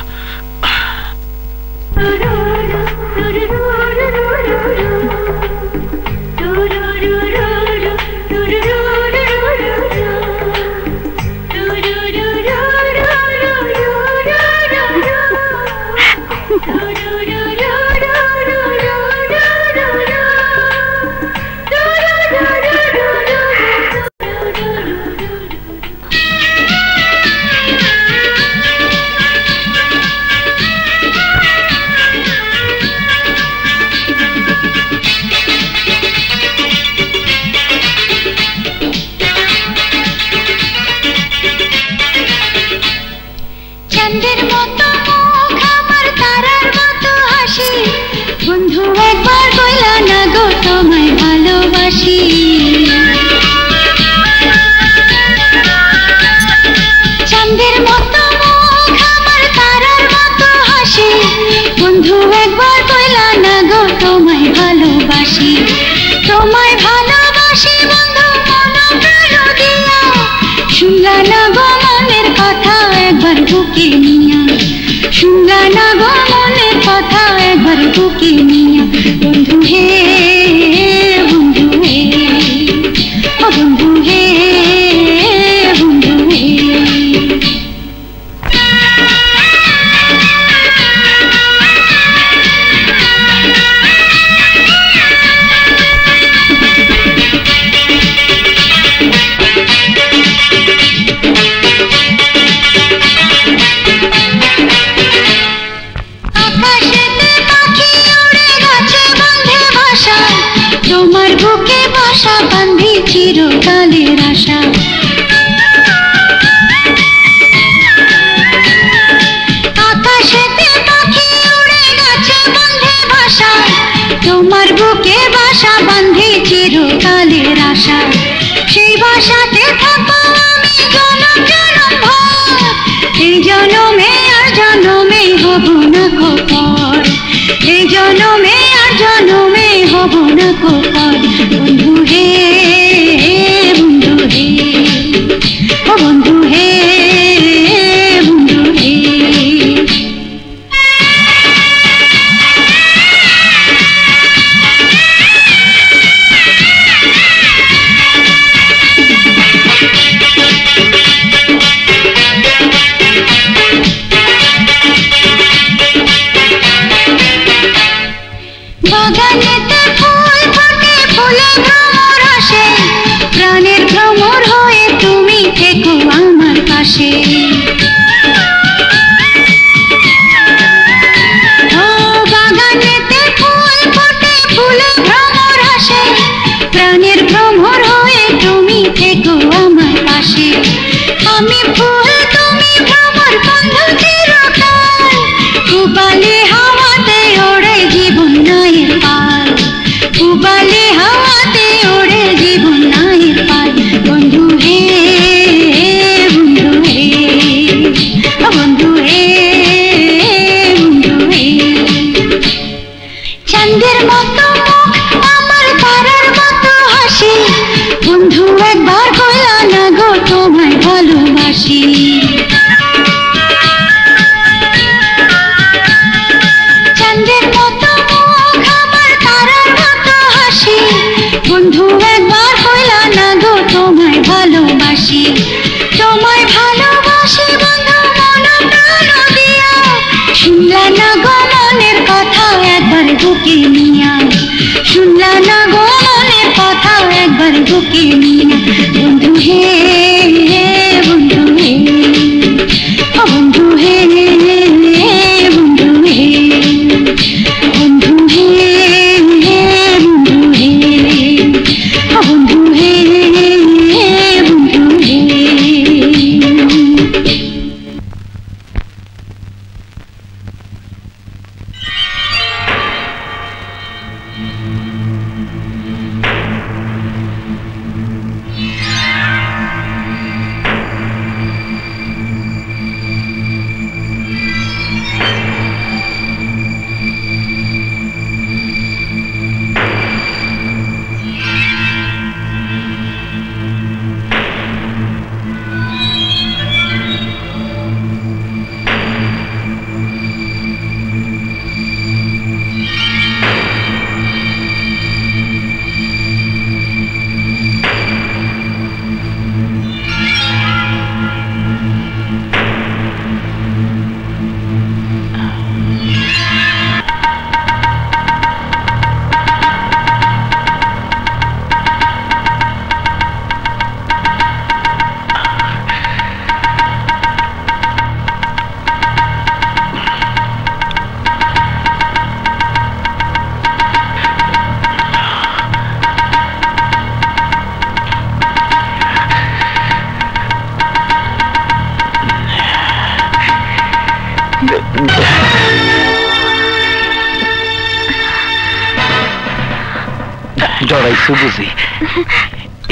ডরাইছো বুঝি।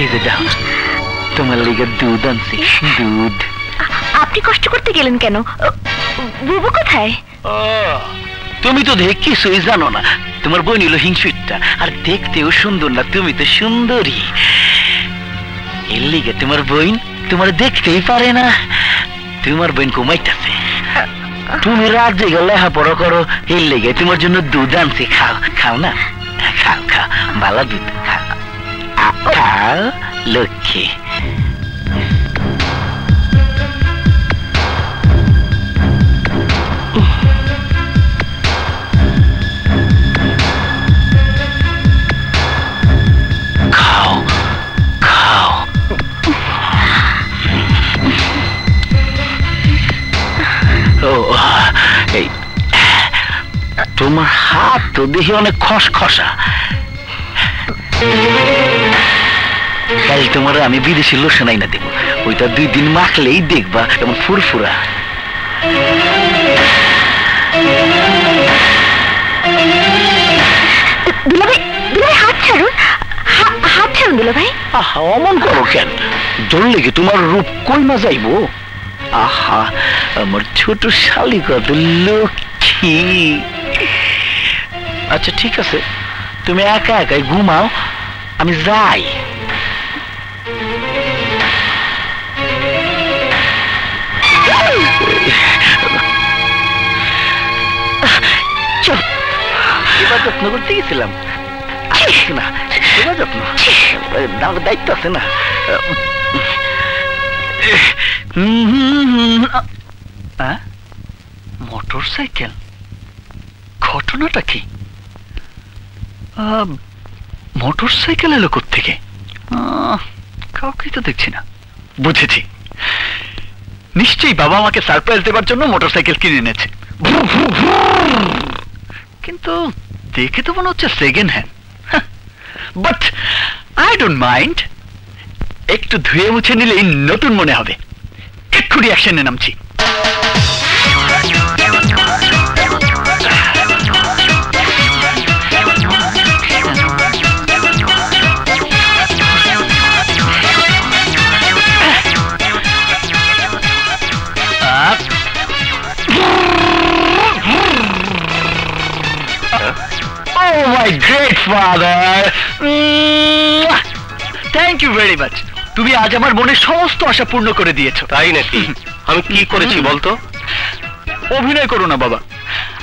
এই যে দাও, তোমার লিগে দুধ আনছি, দুধ। আপনি কষ্ট করতে গেলেন কেন? বুবু কোথায়? তুমি তো দেখ কিছুই জানো না। তোমার বোন হলো হিংসুটটা, আর দেখতেও সুন্দর না, তুমি তো সুন্দরী। এর লিগে তোমার বোন তোমার দেখতেই পারে না। তোমার বোন ঘুমাইতেছে, তুমি রাত জেগে লেখাপড়া করো, এর লিগে তোমার জন্য দুধ আনছি। খাও, খাও না, খাও খাও, ভালো দুধ খাও, খাও লক্ষ্মী। খাও খাও। ও এই তোমার হাত তো দেখি অনেক খসখসা। কাল তোমার আমি বিদেশি লোশন আইনা দেবো, ওইটা 2 দিন মাখলেই দেখবা কেমন ফুরফুরা। দুলাভাই, দুলাভাই হাত ছাড়ুন, হাত ছাড়ুন দুলাভাই। আহা, অমন করো কেন? ধরলে কি তোমার রূপ কই না যাইবো? আহা, আমার ছোট শালি কত লক্ষ্মী। আচ্ছা ঠিক আছে, তুমি একা একাই ঘুমাও, আমি যাই। চল, এবার যত্ন করতে গেছিলাম না, এবার যত্ন দায়িত্ব আছে না। মোটর সাইকেল, ঘটনাটা কি? মোটর সাইকেল এলো কোত্থেকে? কাউকে তো দেখছি না। বুঝেছি, নিশ্চয়ই বাবা আমাকে সারপ্রাইজ দেবার জন্য মোটর সাইকেল কিনে এনেছে। কিন্তু দেখে তো মনে হচ্ছে second hand. But I don't mind, একটু ধুয়ে মুছে নিলেই নতুন মনে হবে। এক্ষুনি অ্যাকশনে নামছি। Oh my great father, thank you very much. তুমি আজ আমার মনের সমস্ত আশা পূর্ণ করে দিয়েছো। তাই নাকি? আমি কি করেছি বলতো? অভিনয় করো না বাবা,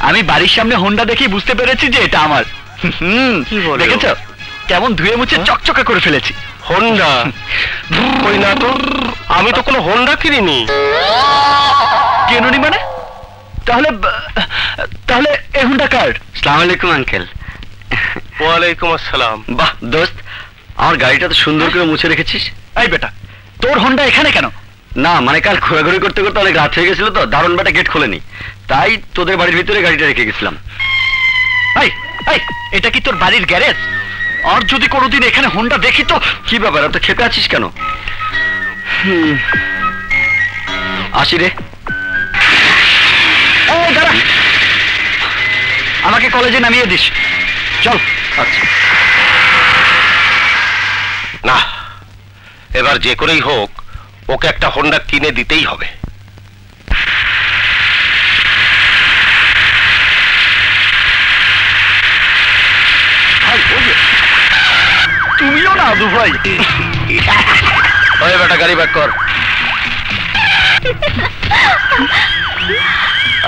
আমি বাড়ির সামনে হোন্ডা দেখেই বুঝতে পেরেছি যে এটা আমার। দেখেছো কেমন ধুয়ে মুছে চকচকা করে ফেলেছি। হোন্ডা? কই না তো, আমি তো কোনো হোন্ডা কিনিনি। কেননি মানে? তাহলে তাহলে এই হোন্ডা কার? আসসালামু আলাইকুম আঙ্কেল। ওয়ালাইকুম আসসালাম। বাহ দোস্ত, আমার গাড়িটা তো সুন্দর করে মুছে রেখেছিস। এই বেটা, তোর হোন্ডা এখানে কেন? না মানে কাল ঘোরাঘুরি করতে করতে অনেক রাত হয়ে গেছিল তো, দারুণ বেটা গেট খোলেনি, তাই তোদের বাড়ির ভিতরে গাড়িটা রেখে গেছিলাম। এটা কি তোর বাড়ির গ্যারেজ? আর যদি কোনোদিন এখানে হোন্ডা দেখি তো? কি ব্যাপার, তো খেপে আছিস কেন? আসি রে। দাঁড়া, আমাকে কলেজে নামিয়ে দিস, চল। আচ্ছা না, এবার যে করেই হোক ওকে একটা হোন্ডা কিনে দিতেই হবে। তুমিও না আদু ভাই? ওই বেটা গাড়ি ব্যাক কর।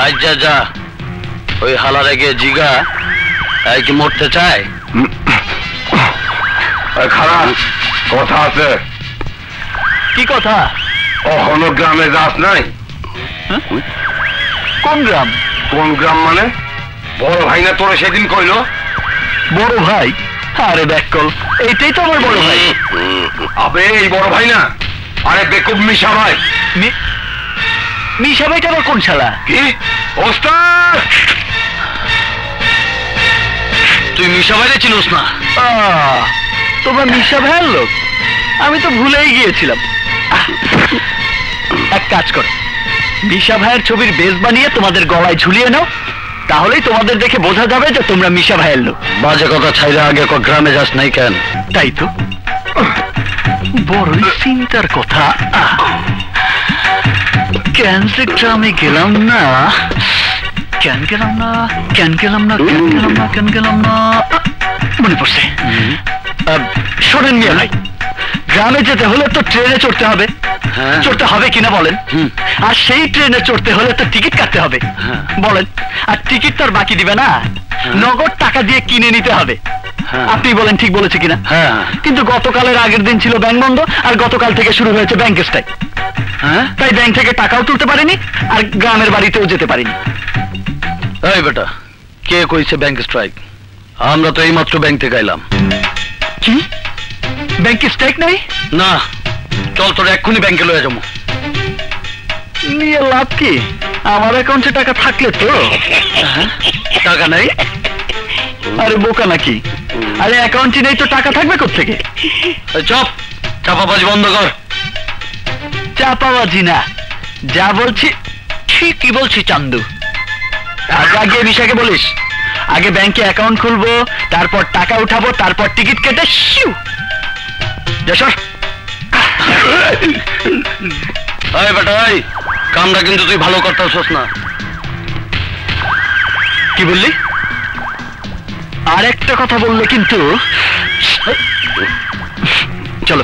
আজ যা যা, ওই হালারে গিয়ে জিগা এই কি মরতে চায়? খারাপ কথা আছে। কি কথা? কখনো গ্রামে যাস নাই? কোন গ্রাম? কোন গ্রাম মানে? বড় ভাই না তোরে সেদিন কইলো? বড় ভাই? আরে ব্যাককল, এইটাই তো আমার বড় ভাই। আবে এই বড় ভাই না, আরে বেকুব মিশা ভাই। মিশা ভাইটা আবার কোন শালা? কি ওস্তাদ, তুই মিশা ভাইরে চিনোস না? তোমরা মিশা ভাইয়ের লোক? আমি তো ভুলেই গিয়েছিলাম। এক কাজ করো, মিশা ভাইয়ের ছবির বেস বানিয়ে তোমাদের গলায় ঝুলিয়ে নাও, তাহলেই তোমাদের দেখে বোঝা যাবে যে তোমরা মিশা ভাইয়ের লোক। বাজে কথা ছাইরে আগে গ্রামে যাস নাই কেন? তাই তো, বড়ই চিন্তার কথা। কেন যে গ্রামে গেলাম না, কেন গেলাম না, কেন গেলাম না, কেন গেলাম না, কেন গেলাম না, মনে পড়ছে। শোনেন মিয়া ভাই, গ্রামে যেতে হলে তো ট্রেনে চড়তে হবে। চড়তে হবে কিনা বলেন? আর সেই ট্রেনে চড়তে হলে তো টিকিট কাটতে হবে বলেন। আর টিকিট তো আর বাকি দিবে না, নগদ টাকা দিয়ে কিনে নিতে হবে। আপনি বলেন ঠিক বলেছে কিনা? কিন্তু গতকালের আগের দিন ছিল ব্যাংক বন্ধ, আর গতকাল থেকে শুরু হয়েছে ব্যাংক স্ট্রাইক। তাই ব্যাংক থেকে টাকাও তুলতে পারিনি, আর গ্রামের বাড়িতেও যেতে পারিনি। এই বেটা, কে কইছে ব্যাংক স্ট্রাইক? আমরা তো এইমাত্র ব্যাংক থেকে এলাম। কি ব্যাংকে স্ট্রাইক নাই? না, চল তোর এক্ষুনি ব্যাংকে লয়ে যাবো। নিয়ে লাভ কি? আমার অ্যাকাউন্টে টাকা থাকলে তো। টাকা নাই? আরে বোকা নাকি? আরে অ্যাকাউন্টে নেই তো টাকা থাকবে কোত্থেকে? চপ, চাপাবাজি বন্ধ কর। চাপাবাজি না, যা বলছি ঠিকই বলছি চান্দু। আগে বিষয়কে বলিস, আগে ব্যাংকে অ্যাকাউন্ট খুলবো, তারপর টাকা উঠাবো, তারপর টিকিট কেটে শিউ যশোর। এই বেটা, এই কামটা কিন্তু তুই ভালো করতেছস না। কি বললি? আর একটা কথা বললে কিন্তু। চলো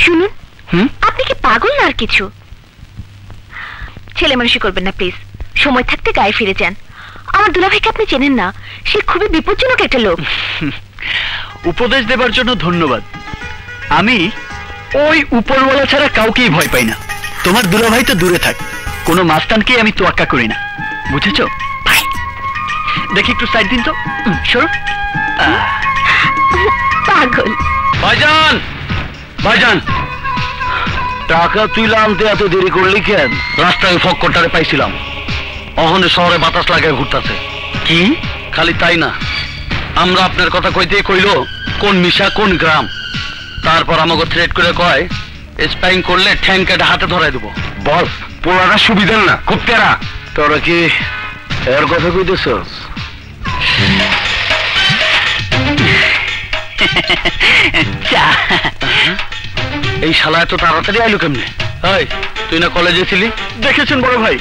শুনুন, আপনি কি পাগল না আর কিছু? ছেলে মানুষই করবেন না প্লিজ, সময় থাকতে গায়ে ফিরে যান। আমার দুলাভাইকে আপনি চেনেন না, সে খুবই বিপজ্জনক একটা লোক। উপদেশ দেবার জন্য ধন্যবাদ। আমি ওই উপরওয়ালা ছাড়া কাউকেই ভয় পাই না। তোমার দুলাভাই তো দূরে থাক, কোনো মাস্তানকেই আমি তোয়াক্কা করি না, বুঝেছো? দেখি একটু সাইড দিন তো। সরো। পাগল। ভাইজান, ভাইজান, টাকা তুইলা আনতে এত দেরি করলি কেন? রাস্তায় ফক্করটারে পাইছিলাম, অহনে শহরে বাতাস লাগায় ঘুরতেছে। কি? খালি তাই না, আমরা আপনার কথা কইতেই কইলো কোন মিশা কোন গ্রাম। তারপর আমাকে থ্রেট করে কয় স্পাইং করলে ঠ্যাং কেটে হাতে ধরাই দেবো। বল, পোড়াটা সুবিধার না, খুব তেরা। তোরা কি এর কথা কইতেছস? এই শালা এত তাড়াতাড়ি আইলো কেমনে? এই তুই না কলেজে ছিলি? দেখেছেন বড় ভাই,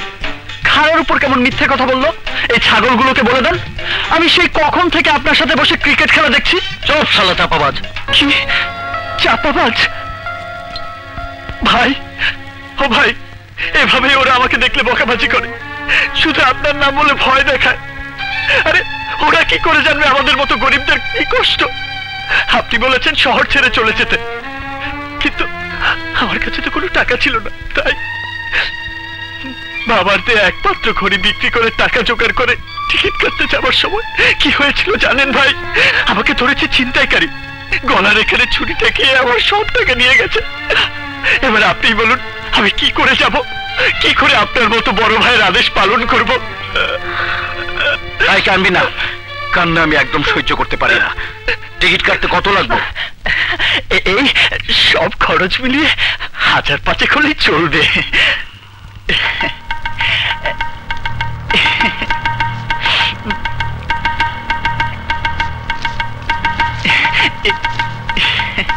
খাড়ার উপর কেমন মিথ্যা কথা বললো। এই ছাগলগুলোকে বলে দেন, আমি সেই কখন থেকে আপনার সাথে বসে ক্রিকেট খেলা দেখছি। চুপ শালা চাপাবাজ। কি চাপাবাজ? ভাই, ও ভাই, এভাবেই ওরা আমাকে দেখলে বকাবাজি করে, শুধু আপনার নাম বলে ভয় দেখায়। আরে ওরা কি করে জানবে আমাদের মতো গরিবদের কি কষ্ট? আপনি বলেছেন শহর ছেড়ে চলে যেতে, কিন্তু আমার কাছে তো কোনো টাকা ছিল না, তাই বাবার দিয়ে একমাত্র ঘড়ি বিক্রি করে টাকা জোগাড় করে টিকিট কাটতে যাওয়ার সময় কি হয়েছিল জানেন ভাই? আমাকে ধরেছে ছিনতাইকারী, গলার এখানে ছুরিটা খেয়ে আমার সব টাকা নিয়ে গেছে। এবার আপনি বলুন আমি কি করে যাব, কি করে আপনার মতো বড় ভাইয়ের আদেশ পালন করব? তাই কানবি না, কান্না আমি একদম সহ্য করতে পারি না। টিকিট কাটতে কত লাগবে? এই সব খরচ মিলিয়ে 1000-5 হলেই চলবে।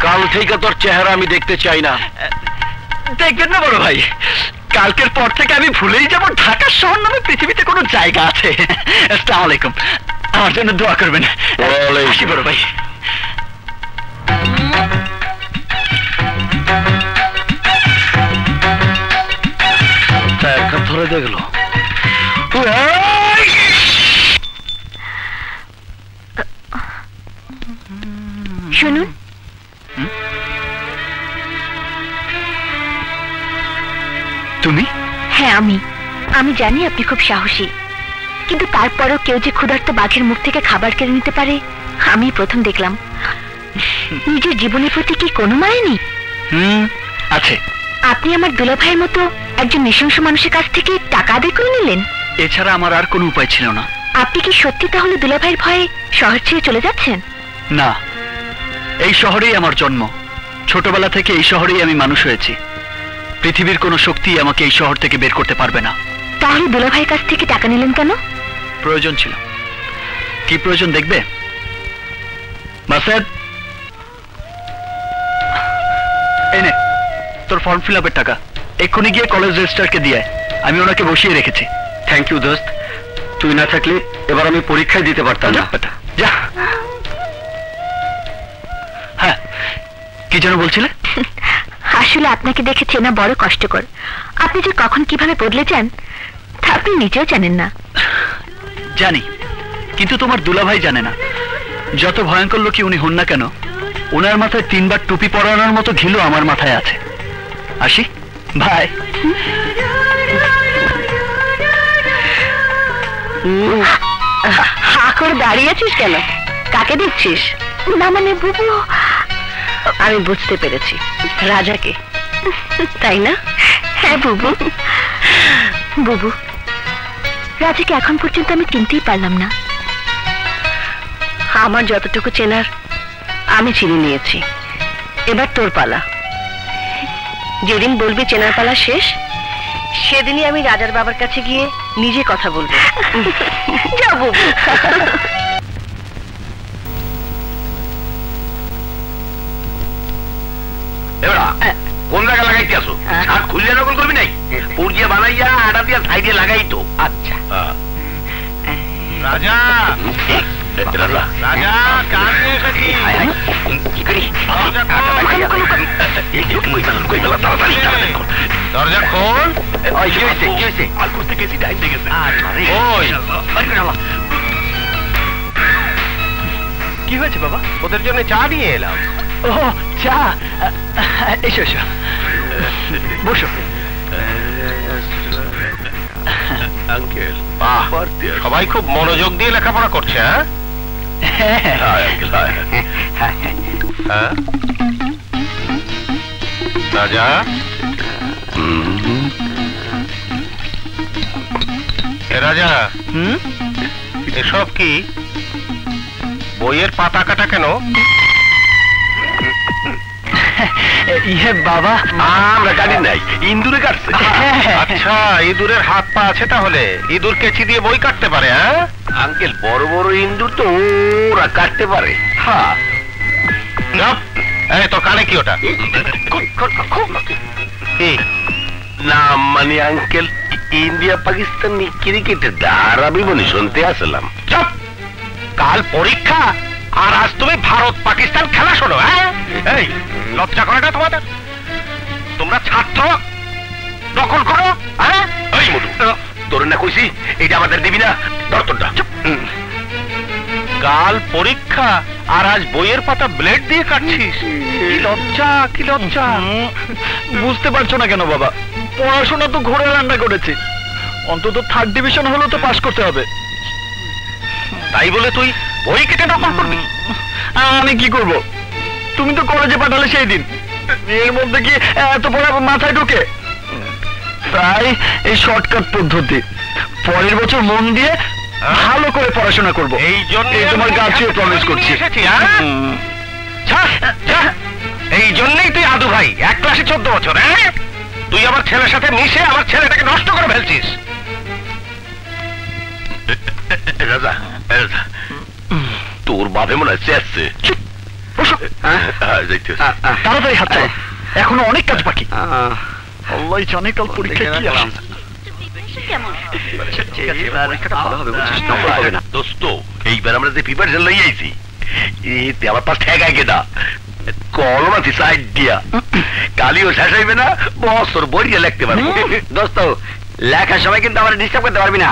কাল থেকে তোর চেহারা আমি দেখতে চাই না। দেখবেন না বড় ভাই, কালকের পর থেকে আমি ভুলেই যাব ঢাকা শহর নামে পৃথিবীতে কোনো জায়গা আছে। আসসালামু আলাইকুম, আমার জন্য দোয়া করবেন। আসি বড় ভাই। ধরে দেখলো। শুনুন, তুমি? হ্যাঁ আমি জানি আপনি খুব সাহসী, কিন্তু তারপরও কেউ যে ক্ষুধার্ত বাঘের মুখ থেকে খাবার কেড়ে নিতে পারে আমি প্রথম দেখলাম। নিজের জীবনের প্রতি কি কোনো মায়া নেই? আছে। আপনি আমার দুলাভাইয়ের মতো একজন নৃশংস মানুষের কাছ থেকে টাকা আদায় করে নিলেন। এছাড়া আমার আর কোনো উপায় ছিল না। আপনি কি সত্যি তাহলে দুলাভাইয়ের ভয়ে শহর ছেড়ে চলে যাচ্ছেন? না, এই শহরেই আমার জন্ম, ছোটবেলা থেকে এই শহরেই আমি মানুষ হয়েছি। পৃথিবীর কোনো শক্তি আমাকে এই শহর থেকে বের করতে পারবে না। তাহলে দুলাভাইয়ের কাছ থেকে টাকা নিলেন কেন? প্রয়োজন ছিল। কি প্রয়োজন দেখবে? মাসেদ, এই নে তোর ফর্ম ফিল আপের টাকা, এক্ষুনি গিয়ে কলেজ রেজিস্ট্রারকে দিয়ে আমি ওনাকে বসিয়ে রেখেছি। থ্যাংক ইউ দোস্ত, তুই না থাকলে এবার আমি পরীক্ষায় দিতে পারতাম না। যা। হ্যাঁ, কি যেন বলছিলে? আসলে আপনাকে দেখে চেনা বড় কষ্টকর। আপনি যে কখন কিভাবে বদলে যান তা আপনি নিজেও জানেন না। জানি, কিন্তু তোমার দুলাভাই জানে না। যত ভয়ঙ্কর লোকই উনি হন না কেন, ওনার মাথায় 3 বার টুপি পরানোর মতো ঘিলু আমার মাথায় আছে। আসি, ভাই। হা করে দাঁড়িয়ে আছিস কেন? কাকে দেখছিস? না মানে বুবু। আমি বুঝতে পেরেছি, রাজাকে, তাই না? হ্যাঁ বুবু। বুবু, রাজাকে এখন পর্যন্ত আমি চিনতেই পারলাম না। আমার যতটুকু চেনার আমি চিনে নিয়েছি। এবার তোর পালা। যেদিন বলবি চেনার পালা শেষ, সেদিনই আমি রাজার বাবার কাছে গিয়ে নিজে কথা বলবো। যাও বুবু। কোন জায়গা লাগাইতে আসো? ছাদ খুললে নকল করবি নাই, পুড়িয়ে বানাইয়া আটা দিয়া সাইডে লাগাই তো। আচ্ছা রাজা, রাজা কাজ নিয়ে এসেছি। দরজা খোল। কি হয়েছে বাবা? ওদের জন্য চা নিয়ে এলাম। ও চা, এসো এসো, বসো। আঙ্কেল, সবাই খুব মনোযোগ দিয়ে লেখাপড়া করছে। রাজা, রাজা, এসব কি? বইয়ের পাতা কাটা কেন? ইয়ে বাবা, আমরা কাটি নাই, ইঁদুরে কাটছে। আচ্ছা, ইঁদুরের হাত পা আছে তাহলে ইঁদুর কেচি দিয়ে বই কাটতে পারে? হ্যাঁ আঙ্কেল, বড় বড় ইঁদুর তো ওরা কাটতে পারে। হ্যাঁ, তোর কানে কি ওটা? না মানে আঙ্কেল, ইন্ডিয়া পাকিস্তান ক্রিকেটের ধারাবি বনি শুনতে আসলাম। চপ, কাল পরীক্ষা আর আজ তুমি ভারত পাকিস্তান খেলা শোনো। হ্যাঁ, এই লজ্জা করে না তোমাদের? তোমরা ছাত্র দখল করো। হ্যাঁ, এই মধু, তোর না কইছি এইটা আমাদের দিবি না? দরতরটা কাল পরীক্ষা আর আজ বইয়ের পাতা ব্লেড দিয়ে কাটছিস। কি লজ্জা, কি লজ্জা। বুঝতে পারছো না কেন বাবা? পড়াশোনা তো ঘোড়া রান্না করেছি, অন্তত 3rd ডিভিশন হলেও তো পাস করতে হবে। তাই বলে তুই বই কেটে নকল করবি? আমি কি করব? তুমি তো কলেজে পাঠালে সেই দিন, এর মধ্যে কি এত পড়া মাথায় ঢোকে? তাই এই শর্টকাট পদ্ধতি, পরের বছর মন দিয়ে ভালো করে পড়াশোনা করব। এই জন্য তোমার কাছে প্রমিস করছি। এই জন্যই তুই আদু ভাই 1 ক্লাসে 14 বছর। হ্যাঁ, তুই আমার ছেলের সাথে মিশে আমার ছেলেটাকে নষ্ট করে ফেলছিস। রাজা, তোর বাপে মনে হচ্ছে আসছে। তাড়াতাড়ি হাত চালা, এখনো অনেক কাজ বাকি। আল্লাহ জানে কাল পরীক্ষা কি আসে। দোস্ত, এইবার আমরা যে প্রিপারেশন লই আইছি এতে আমার পাশ ঠেকায় কেদা কলম আছে সাইড দিয়া। কালিও শেষ হইবে না, বছর বইয়ে লিখতে পারবো। দোস্ত, লেখার সময় কিন্তু আমার ডিস্টার্ব করতে পারবি না।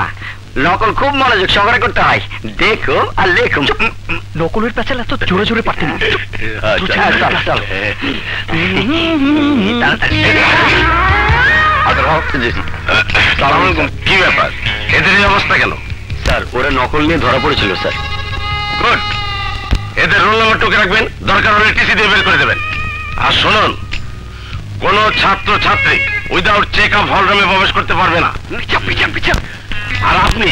নকল খুব মনোযোগ সহকারে করতে হয়। দেখো আর লেখো। নকলের প্যাচাল এত জোরে জোরে পারতে না। কি ব্যাপার, এদের এই অবস্থা কেন? স্যার, ওরা নকল নিয়ে ধরা পড়েছিল স্যার। গুড, এদের রোল নাম্বার টুকে রাখবেন, দরকার হলে টিসি দিয়ে বের করে দেবেন। আর শুনুন, কোন ছাত্র ছাত্রী উইদাউট চেক আপ হল রুমে প্রবেশ করতে পারবে না। আর আপনি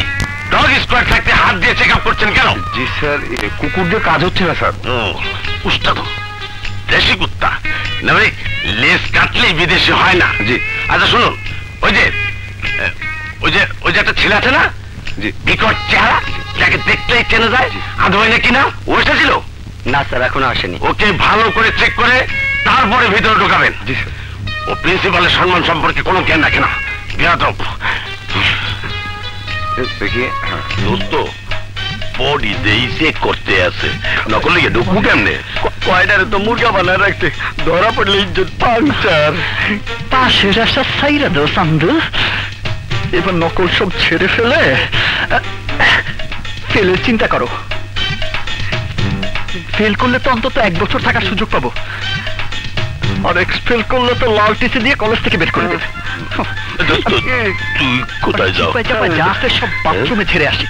ডগ স্কোয়াড থাকতে হাত দিয়ে চেক আপ করছেন কেন? জি স্যার, কুকুর দিয়ে কাজ হচ্ছে না স্যার। উস্তাদ দেশি কুত্তা না ভাই, লেজ কাটলেই বিদেশি হয় না। জি। আচ্ছা শুনুন, ওই যে একটা ছেলে আছে না, জি, বিকট চেহারা, যাকে দেখলেই চেনা যায়, আদবাই না কিনা, ও এসেছিল? না স্যার, এখনো আসেনি। ওকে ভালো করে চেক করে তারপরে ভিতরে ঢোকাবেন। জি স্যার। ও প্রিন্সিপালের সম্মান সম্পর্কে কোনো জ্ঞান রাখে না, বেয়াদব। দোস্ত বডি দেই চেক করতে আছে, নকল লিগে ঢুকবো কেমনে? কয়টারে তো মুরগা বানায় রাখছে, ধরা পড়লে ইজ্জত পাংচার। পাশের রাস্তা সাইরা দাও সান্দু, এবার নকল সব ছেড়ে ফেলে ফেলের চিন্তা করো। ফেল করলে তো অন্তত 1 বছর থাকার সুযোগ পাবো, আর এক্সপেল করলে তো লাল টিসি দিয়ে কলেজ থেকে বের করে দেবে। তুই কোথায় যাও? যা আছে সব বাথরুমে ছেড়ে আসি।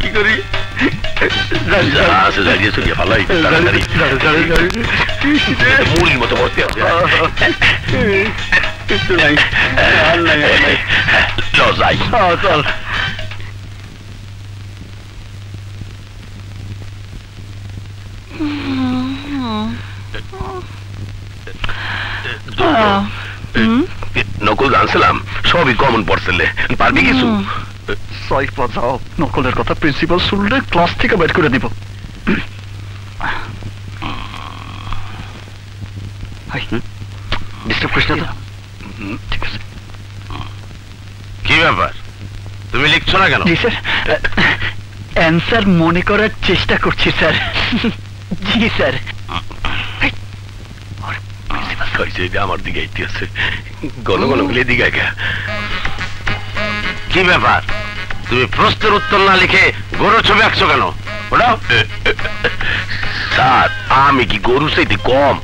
কি করি? মুড়ির মতো বসতে আছে। চল। নকল জানছিলাম সবই কমন পড়ছিলে, পারবি কিছু? সরি যাও, নকলের কথা প্রিন্সিপাল শুনলে ক্লাস থেকে বের করে দিব। ডিস্টার্ব করিস না তো? ঠিক আছে। কি ব্যাপার, তুমি লিখছো না কেন? জি স্যার, অ্যান্সার মনে করার চেষ্টা করছি স্যার। জি স্যার। আমার দিকে আছে, গণ গেলে দিকে। কি ব্যাপার, তুমি প্রশ্নের উত্তর না লিখে গরু ছবি আঁকছো কেন? স্যার, আমি কি গরু চাইতে কম?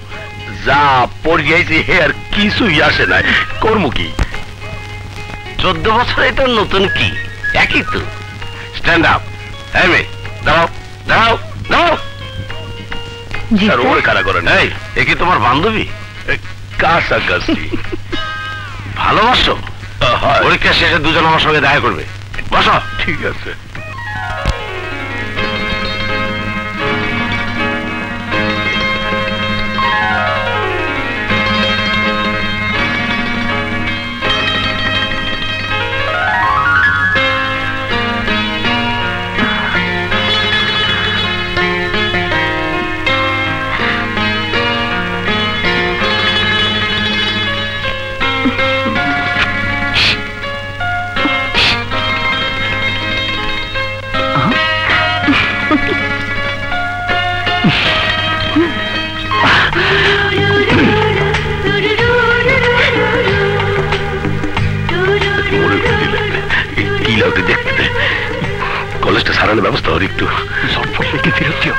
যা পড়িয়েছি হে আর কিছুই আসে নাই, কর্ম কি? 14 বছর এটা নতুন কি, একই তো। Stand up. দাঁড়াও। স্যার, ওরে কারা করেন? এ কি তোমার বান্ধবী? কাছাকাছি। ভালোবাসো? পরীক্ষা শেষে দুজন আমার সঙ্গে দেখা করবে। বসো। ঠিক আছে। কলেজটা সারানোর ব্যবস্থা হল একটু ঝটফট লিখে ফেরত দিও।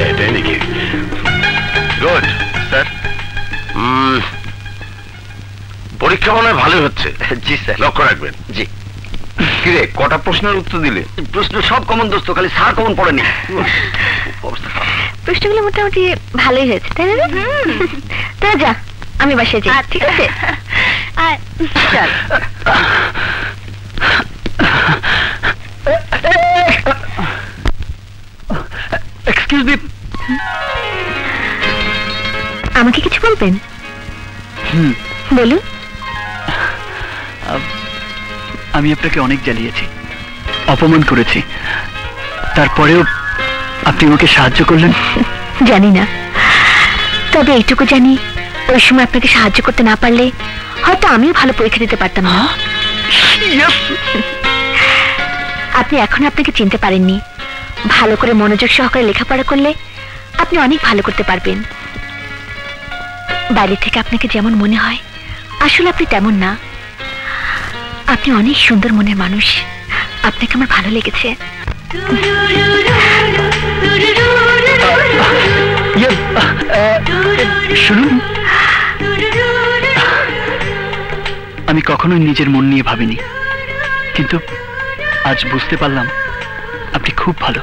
এটাই নাকি? Good sir. পরীক্ষা মনে হয় ভালোই হচ্ছে। জি স্যার। লক্ষ্য রাখবেন। জি। কিরে, কটা প্রশ্নের উত্তর দিলে? প্রশ্ন সব কমন দোস্ত, খালি স্যার কমন পড়েনি। প্রশ্নগুলো মোটামুটি ভালোই হয়েছে, তাই না? তা যা, আমি বাসায় যাই। ঠিক আছে। চল। এক্সকিউজ মি, আমাকে কিছু বলবেন? বলুন। আমি আপনাকে অনেক জ্বালিয়েছি, অপমান করেছি, তারপরেও আপনি আমাকে সাহায্য করলেন। জানি না, তবে এইটুকু জানি, ওই সময় আপনাকে সাহায্য করতে না পারলে হয়তো আমিও ভালো পরীক্ষা দিতে পারতাম না। আপনি এখনো আপনাকে চিনতে পারেননি। ভালো করে মনোযোগ সহকারে লেখাপড়া করলে আপনি অনেক ভালো করতে পারবেন। বাইরে থেকে আপনাকে যেমন মনে হয়, আসলে আপনি তেমন না। আপনি অনেক সুন্দর মনের মানুষ, আপনাকে আমার ভালো লেগেছে। শুনুন, আমি কখনোই নিজের মন নিয়ে ভাবিনি, কিন্তু আজ বুঝতে পারলাম আপনি খুব ভালো।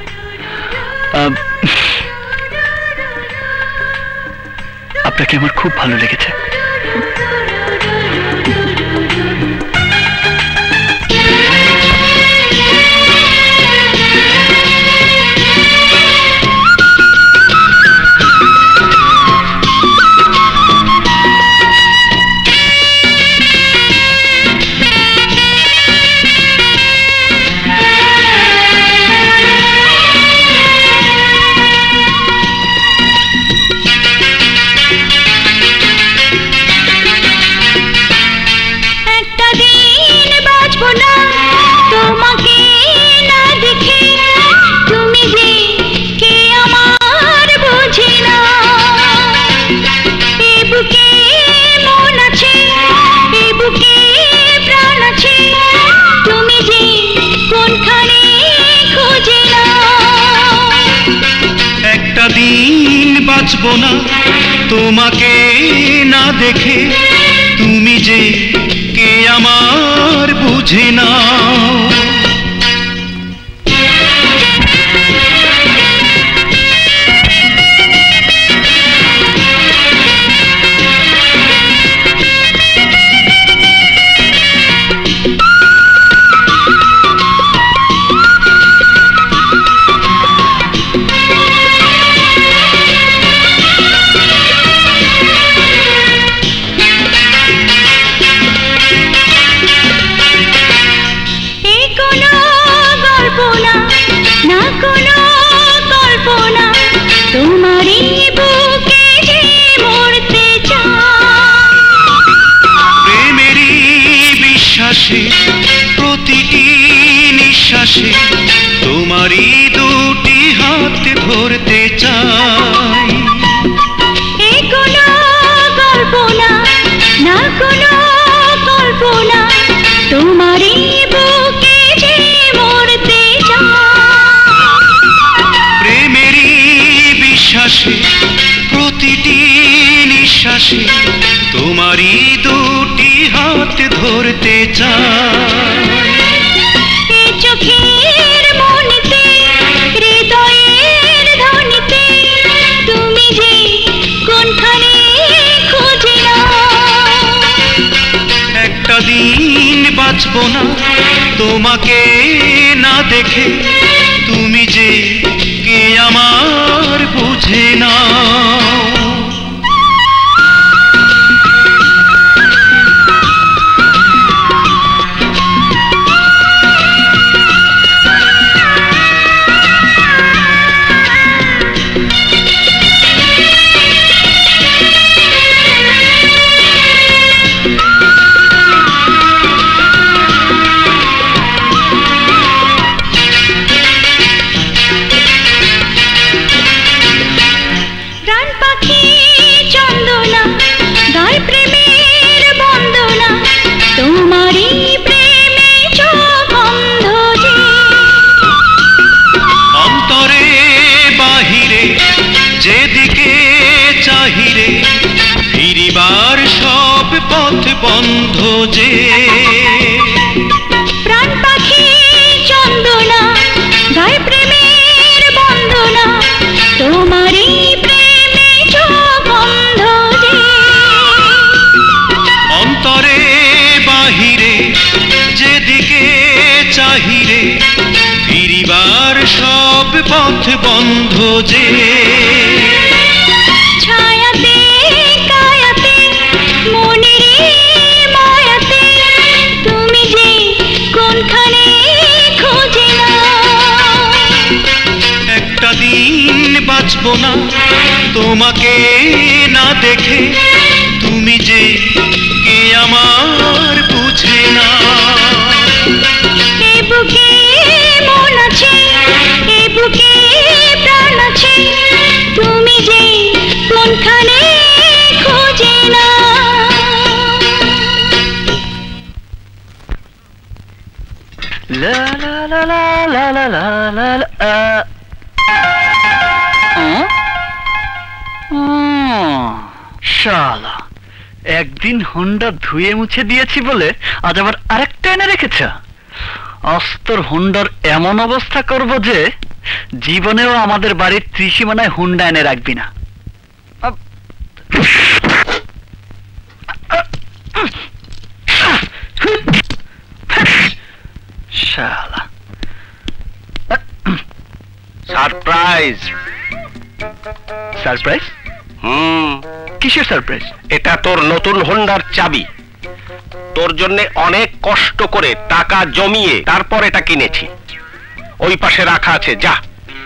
আপনি লোকটাকে আমার খুব ভালো লেগেছে। বাঁচবো না তোমাকে না দেখে, তুমি যে কে আমার বুঝে না। প্রতিটি নিঃশ্বাসে তোমারই দুটি হাত ধরতে চাই। কোনো কল্পনা না, কোনো কল্পনা, তোমারই বুকে যে মরতে চাই। প্রেমেরই বিশ্বাসে প্রতিটি নিঃশ্বাসে তোমারই দুটি হাত ধরতে চাই। চোখের মনেতে, হৃদয়ের ধ্বনিতে, তুমি যে কোনখানে খুঁজে নাও। একটা দিন বাঁচবো না তোমাকে না দেখে, তুমি যে কে আমার বুঝে না। যেদিকে চাহিরে ফিরিবার সব পথ বন্ধ যে। প্রাণ পাখি চন্দনা গায় প্রেমের বন্দনা, তোমারই প্রেমে গন্ধ যে। অন্তরে বাহিরে যেদিকে চাহিরে ফিরিবার সব পথ বন্ধ যে। ছায়াতে কায়াতে মনেরই মায়াতে, তুমি যে কোনখানে খুঁজে নাও। একটা দিন বাঁচবো না তোমাকে না দেখে, তুমি যে কে আমার বুঝে না। এ বুকে মন আছে, এ বুকে প্রাণ আছে, তুমি যে কোনখানে খুঁজে না। লা লা লা লা লা লা লা লা। শালা, একদিন হোন্ডা ধুয়ে মুছে দিয়েছি বলে আজ আবার আরেকটা এনে রেখেছ। অস্তর হোন্ডার এমন অবস্থা করব যে জীবনেও আমাদের বাড়ির ত্রিসীমানায় হোন্ডা এনে রাখবি না। শালা সারপ্রাইজ। সারপ্রাইজ? কিসের সারপ্রাইজ? এটা তোর নতুন হোন্ডার চাবি। তোর জন্য অনেক কষ্ট করে টাকা জমিয়ে তারপর এটা কিনেছি। ওই পাশে রাখা আছে, যা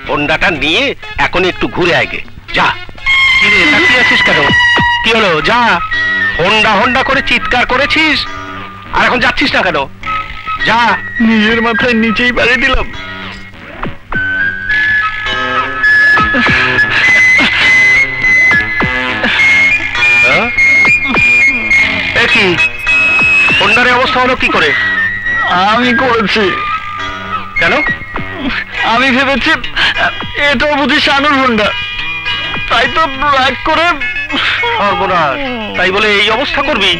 হোন্ডাটা নিয়ে এখন একটু ঘুরে আগে যা। কিরে তাকিয়ে আছিস কেন? কি হলো? যা। হোন্ডা হোন্ডা করে চিৎকার করেছিস আর এখন যাচ্ছিস না কেন? যা। নিজের মাথায় নিচেই বাড়ি দিলাম। কি হোন্ডার অবস্থা হলো কি করে? আমি করেছি। কেন? আমি ভেবেছি এটা বুঝি শানুর হোন্ডা, তাই তো রাগ করে। সর্বনাশ, তাই বলে এই অবস্থা করবি?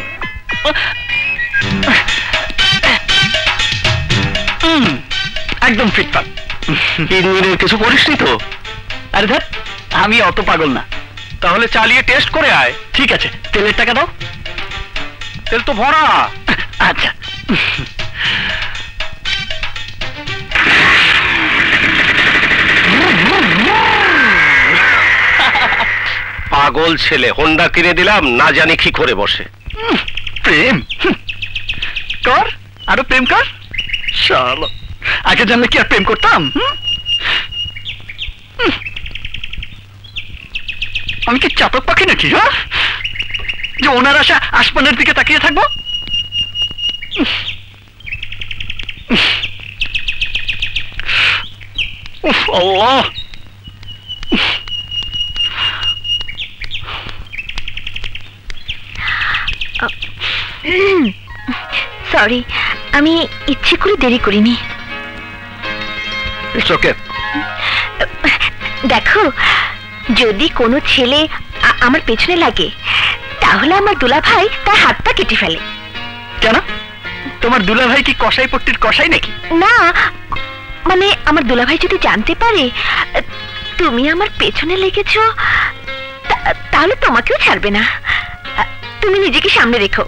একদম ফিটফাট। ইঞ্জিনের কিছু করিসনি তো? আরে ধর, আমি অত পাগল না। তাহলে চালিয়ে টেস্ট করে আয়। ঠিক আছে, তেলের টাকা দাও। তেল তো ভরা। আচ্ছা। পাগল ছেলে, হোন্ডা কিনে দিলাম না জানি কি করে বসে। প্রেম কর, আরো প্রেম কর। শালা, আগে জানলে কি আর প্রেম করতাম? আমি কি চাতক পাখি নাকি, হ্যাঁ, যে ওনার আশা আসমানের দিকে তাকিয়ে থাকবো? উফ আল্লাহ। সরি, আমি ইচ্ছে করে দেরি করিনি। It's okay. দেখো, যদি কোনো ছেলে আমার পেছনে লাগে তাহলে আমার দুলাভাই তার হাত পা কেটে ফেলে। কেন? তোমার দুলাভাই কি কসাই পট্টির কসাই নাকি? না, মানে আমার দুলাভাই যদি জানতে পারে তুমি আমার পেছনে লেগেছো তাহলে তোমাকেও ছাড়বে না। তুমি নিজেকে সামনে রেখো।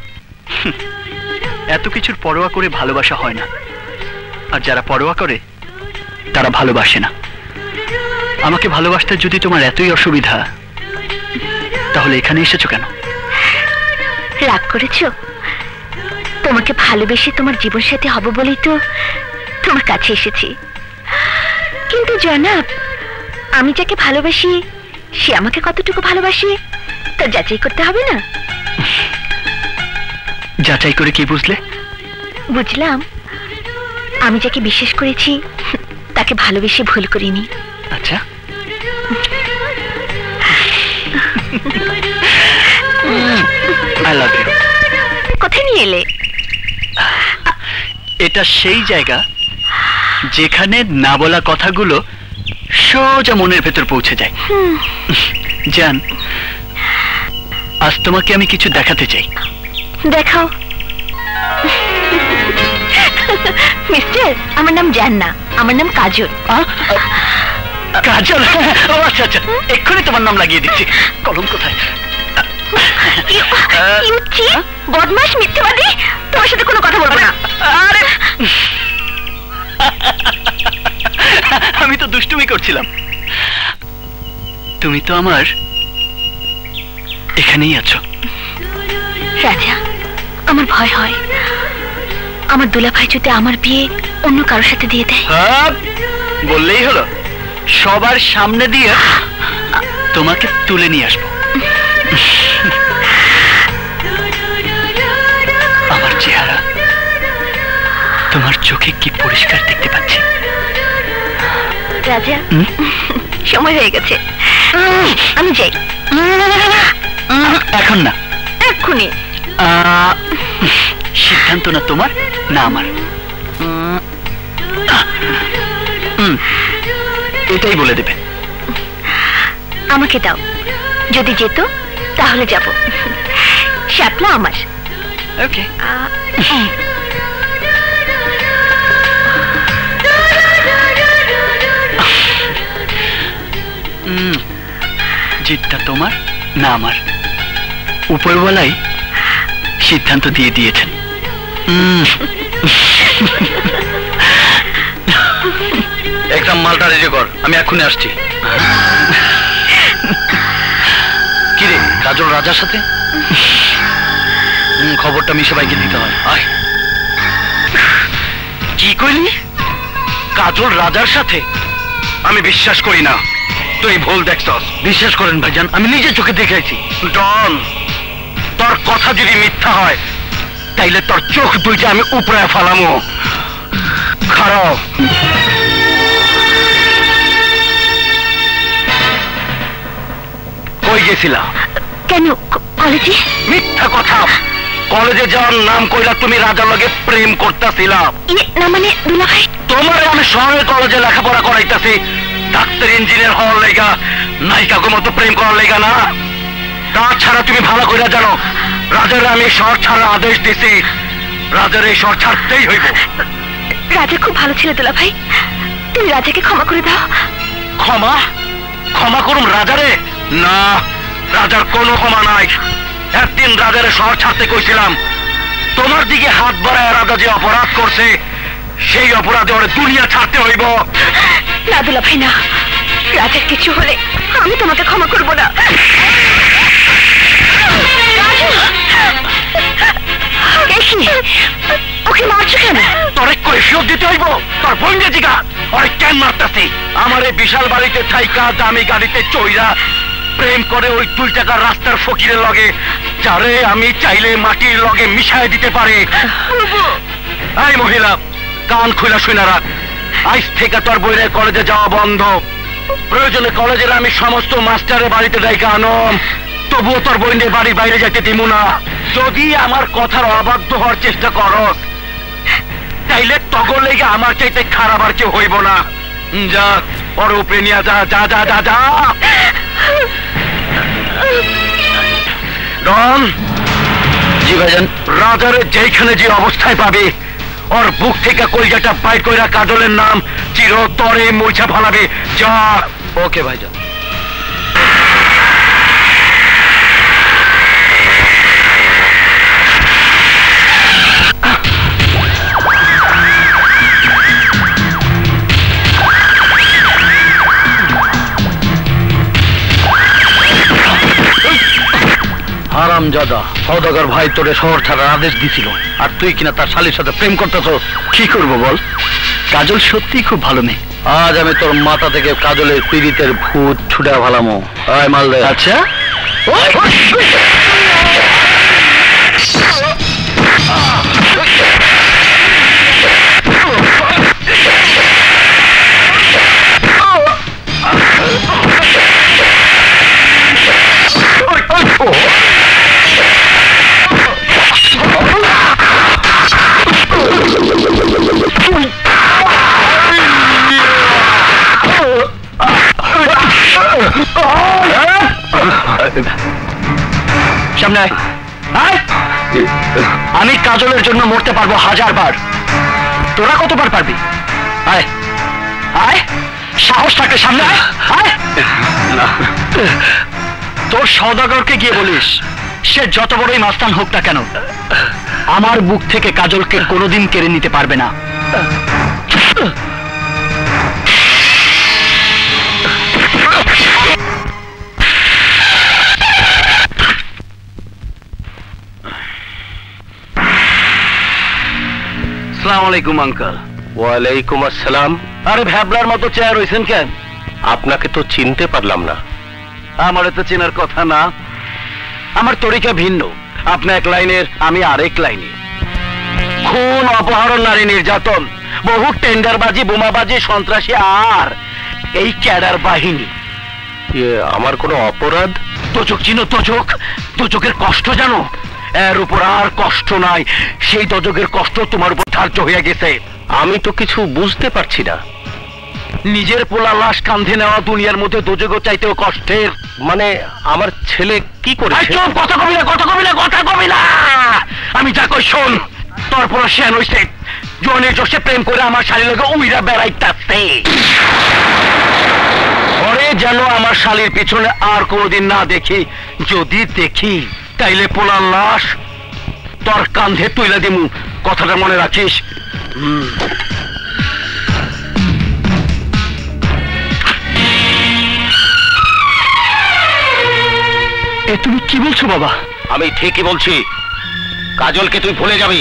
এত কিছুর পরোয়া করে ভালোবাসা হয় না, আর যারা পরোয়া করে তারা ভালোবাসে না। আমাকে ভালোবাসতে যদি তোমার এতই অসুবিধা, তাহলে এখানে এসেছো কেন? রাগ করেছো? তোমাকে ভালোবেসে তোমার জীবন সাথী হব বলেই তো তোমার কাছে এসেছি। কিন্তু জনাব, আমি যাকে ভালোবাসি সে আমাকে কতটুকু ভালোবাসে তা যাচাই করতে হবে না? যাচাই করে কি বুঝলে? বুঝলাম, আমি যাকে বিশ্বাস করেছি তাকে ভালোবেসে ভুল করিনি। আচ্ছা, আই লাভ ইউ। কোথায় নিয়ে এলে? এটা সেই জায়গা যেখানে না বলা কথাগুলো সোজা মনের ভেতর পৌঁছে যায়। জান, আজ তোমাকে আমি কিছু দেখাতে চাই। দেখাও। মিস্টার, আমার নাম জান না, আমার নাম কাজল। কাজল? আচ্ছা আচ্ছা, এক্ষুনি তোমার নাম লাগিয়ে দিচ্ছি। কলম কোথায়? বদমাশ, মিথ্যাবাদী, তোমার সাথে কোনো কথা বলবো না। আরে আমি তো দুষ্টুমি করছিলাম। তুমি তো আমার এখানেই আছো। রাজা, আমার ভয় হয় আমার দুলাভাই যদি আমার বিয়ে অন্য কারোর সাথে দিয়ে দেয়। বললেই হলো, সবার সামনে দিয়ে তোমাকে তুলে নিয়ে আসবো। আমার চেহারা তোমার চোখে কি পরিষ্কার দেখতে পাচ্ছি। রাজা, সময় হয়ে গেছে, আমি যাই। এখন না, এক্ষুনি। সিদ্ধান্ত না তোমার না আমার, এটাই বলে দেবে। আমাকে দাও, যদি যেত তাহলে যাব। শাপলা আমার। ওকে। জিতটা তোমার না আমার, উপরওয়ালাই সিদ্ধান্ত দিয়ে দিয়েছেন। মালটা রেডি কর, আমি এক্ষুনি আসছি। কিরে কাজল রাজার সাথে? খবরটা মিশে ভাইকে দিতে হয়। আয়। কি কইলি? কাজল রাজার সাথে? আমি বিশ্বাস করি না, তুই ভুল দেখছস। বিশ্বাস করেন ভাইজান, আমি নিজে চোখে দেখেছি। ডন, তোর কথা যদি মিথ্যা হয় তাইলে তোর চোখ দুইটা আমি উপরে ফালামো। খারাপ। কই গেছিলা? কেন কলেজে? মিথ্যা কথা। কলেজে যাওয়ার নাম কইলা তুমি রাজার লগে প্রেম করতেছিলা। না মানে দুলাভাই, তোমার আমি শহরের কলেজে লেখাপড়া করাইতাছি ডাক্তার ইঞ্জিনিয়ার হওয়ার লেগা, নায়িকাকে মতো প্রেম করার লেগা না। তাছাড়া তুমি ভালো করে জানো রাজার আমি শহর ছাড়ার আদেশ দিছি। রাজার এই শহর ছাড়তেই হইব। রাজা খুব ভালো ছিল দুলাভাই, তুমি রাজাকে ক্ষমা করে দাও। ক্ষমা? ক্ষমা করুম রাজারে? না, রাজার কোনো ক্ষমা নাই। একদিন রাজারে শহর ছাড়তে কইছিলাম, তোমার দিকে হাত বাড়ায় রাজা যে অপরাধ করছে সেই অপরাধে ওরে দুনিয়া ছাড়তে হইব। না দুলাভাই না, রাজার কিছু হলে আমি তোমাকে ক্ষমা করব না। ওকে মারছো কেন? তোরে কৈফিয়ত দিতে হইব। তোর বন্ধে জিগা ওরে কেন মারতাছি? আমার এই বিশাল বাড়িতে থাইকা দামি গাড়িতে চইরা প্রেম করে ওই 2 টাকার রাস্তার ফকিরের লগে, যারে আমি চাইলে মাটির লগে মিশায় দিতে পারি। এই মহিলা, কান খুলা শুনে রাখ, আজ থেকে তোর বইয়ের কলেজে যাওয়া বন্ধ। প্রয়োজনে কলেজের আমি সমস্ত মাস্টারের বাড়িতে ডাইকা আনম, তবুও তোর বইনের বাড়ির বাইরে যাইতে দিব না। যদি আমার কথার অবাধ্য হওয়ার চেষ্টা করস তাইলে তখন লেগে আমার চাইতে খারাপ আর কেউ হইব না। যা, ওর উপরে নিয়ে যা যা যা যা যা। ডন। জি ভাইজান। রাজারে যেখানে যে অবস্থায় পাবে ওর বুক থেকে কলজাটা বাইর কইরা কাজলের নাম চিরতরে মুছা ফেলাবে। যা। ওকে ভাইজান। হারামজাদা, সওদাগর ভাই তোরে শহর ছাড়ার আদেশ দিছিল, আর তুই কিনা তার শালীর সাথে প্রেম করতেছ। কি করব বল? কাজল সত্যি খুব ভালো মেয়ে। আজ আমি তোর মাথা থেকে কাজলের পীড়িতের ভূত ছুটে ভালামো। আয় মাল দে। আচ্ছা। সামনে আয়। আমি কাজলের জন্য মরতে পারবো 1000 বার, তোরা কতবার পারবি? আয় আয়, সাহস থাকলে সামনে আয়। আয়। তোর সওদাগরকে গিয়ে বলিস সে যত বড়ই মাস্তান হোক না কেন আমার বুক থেকে কাজলকে কোনোদিন কেড়ে নিতে পারবে না। আসসালামু আলাইকুম আঙ্কেল। ওয়ালাইকুম আসসালাম। আরে ভ্যাবলার মতো চেয়ার হইছেন কেন? আপনাকে তো চিনতে পারলাম না। আমারে তো চেনার কথা না, আমার তরিকা ভিন্ন। আপনি এক লাইনের, আমি আরেক লাইনে। খুন, অপহরণ, নারী নির্যাতন, বহু টেন্ডারবাজি, বোমাবাজি, সন্ত্রাসী আর এই ক্যাডার বাহিনী। আমার কোনো অপরাধ? তোচক চিনো? তোচক, তোচকের কষ্ট জানো? এর উপর আর কষ্ট নাই। সেই দজকের কষ্ট তোমার উপর ধার্য হয়ে গেছে। আমি তো কিছু বুঝতে পারছি না। নিজের পোলা লাশ কাঁধে নেওয়া দুনিয়ার মধ্যে দজকও চাইতেও কষ্টের। মানে আমার ছেলে কি করেছে? কথা কবি না, কথা কবি না, কথা কবি না। আমি যা কই শোন। তোর পর শেন হইছে, জনের জোশে প্রেম করে আমার শালীর লগে উইরা বেড়াইতাছে। পরে যেন আমার শালীর পিছনে আর কোনোদিন না দেখি। যদি দেখি তাইলে পোলার লাশ তোর কাঁধে তুইলা দিমু। কথাটা মনে রাখিস। তুমি কি বলছো বাবা? আমি ঠিকই বলছি। কাজলকে তুই ভুলে যাবি,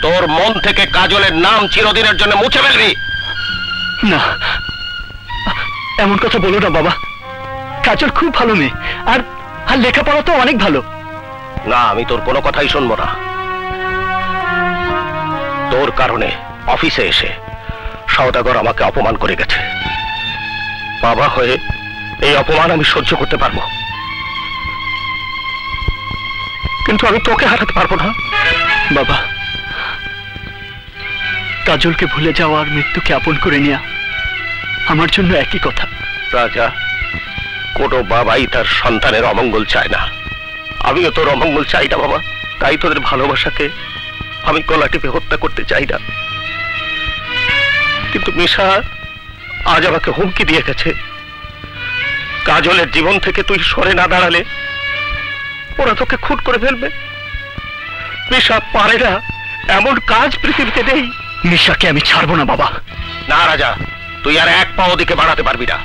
তোর মন থেকে কাজলের নাম চিরদিনের জন্য মুছে ফেলবি। না, এমন কথা বলো না বাবা। কাজল খুব ভালো মেয়ে, আর আর লেখাপড়া তো অনেক ভালো। না, আমি তোর কোনো কথাই শুনবো না। তোর কারণে অফিসে এসে সওদাগর আমাকে অপমান করে গেছে। বাবা হয়ে এই অপমান আমি সহ্য করতে পারবো, কিন্তু আমি তোকে হারাতে পারবো না। বাবা, কাজলকে ভুলে যাওয়া আর মৃত্যুকে আপন করে নেওয়া আমার জন্য একই কথা। রাজা, কোনো বাবাই তার সন্তানের অমঙ্গল চায় না। আমিও তোর অমঙ্গল চাই না বাবা, তাই তোদের ভালোবাসাকে আমি গলা টিপে হত্যা করতে চাই না। কিন্তু মিশা আজ আমাকে হুমকি দিয়ে গেছে, কাজলের জীবন থেকে তুই সরে না দাঁড়ালে ওরা তোকে খুন করে ফেলবে। মিশা পারে না, এমন কাজ পৃথিবীতে নেই। মিশাকে আমি ছাড়বো না বাবা। না রাজা, তুই আর এক পা ওদিকে বাড়াতে পারবি না।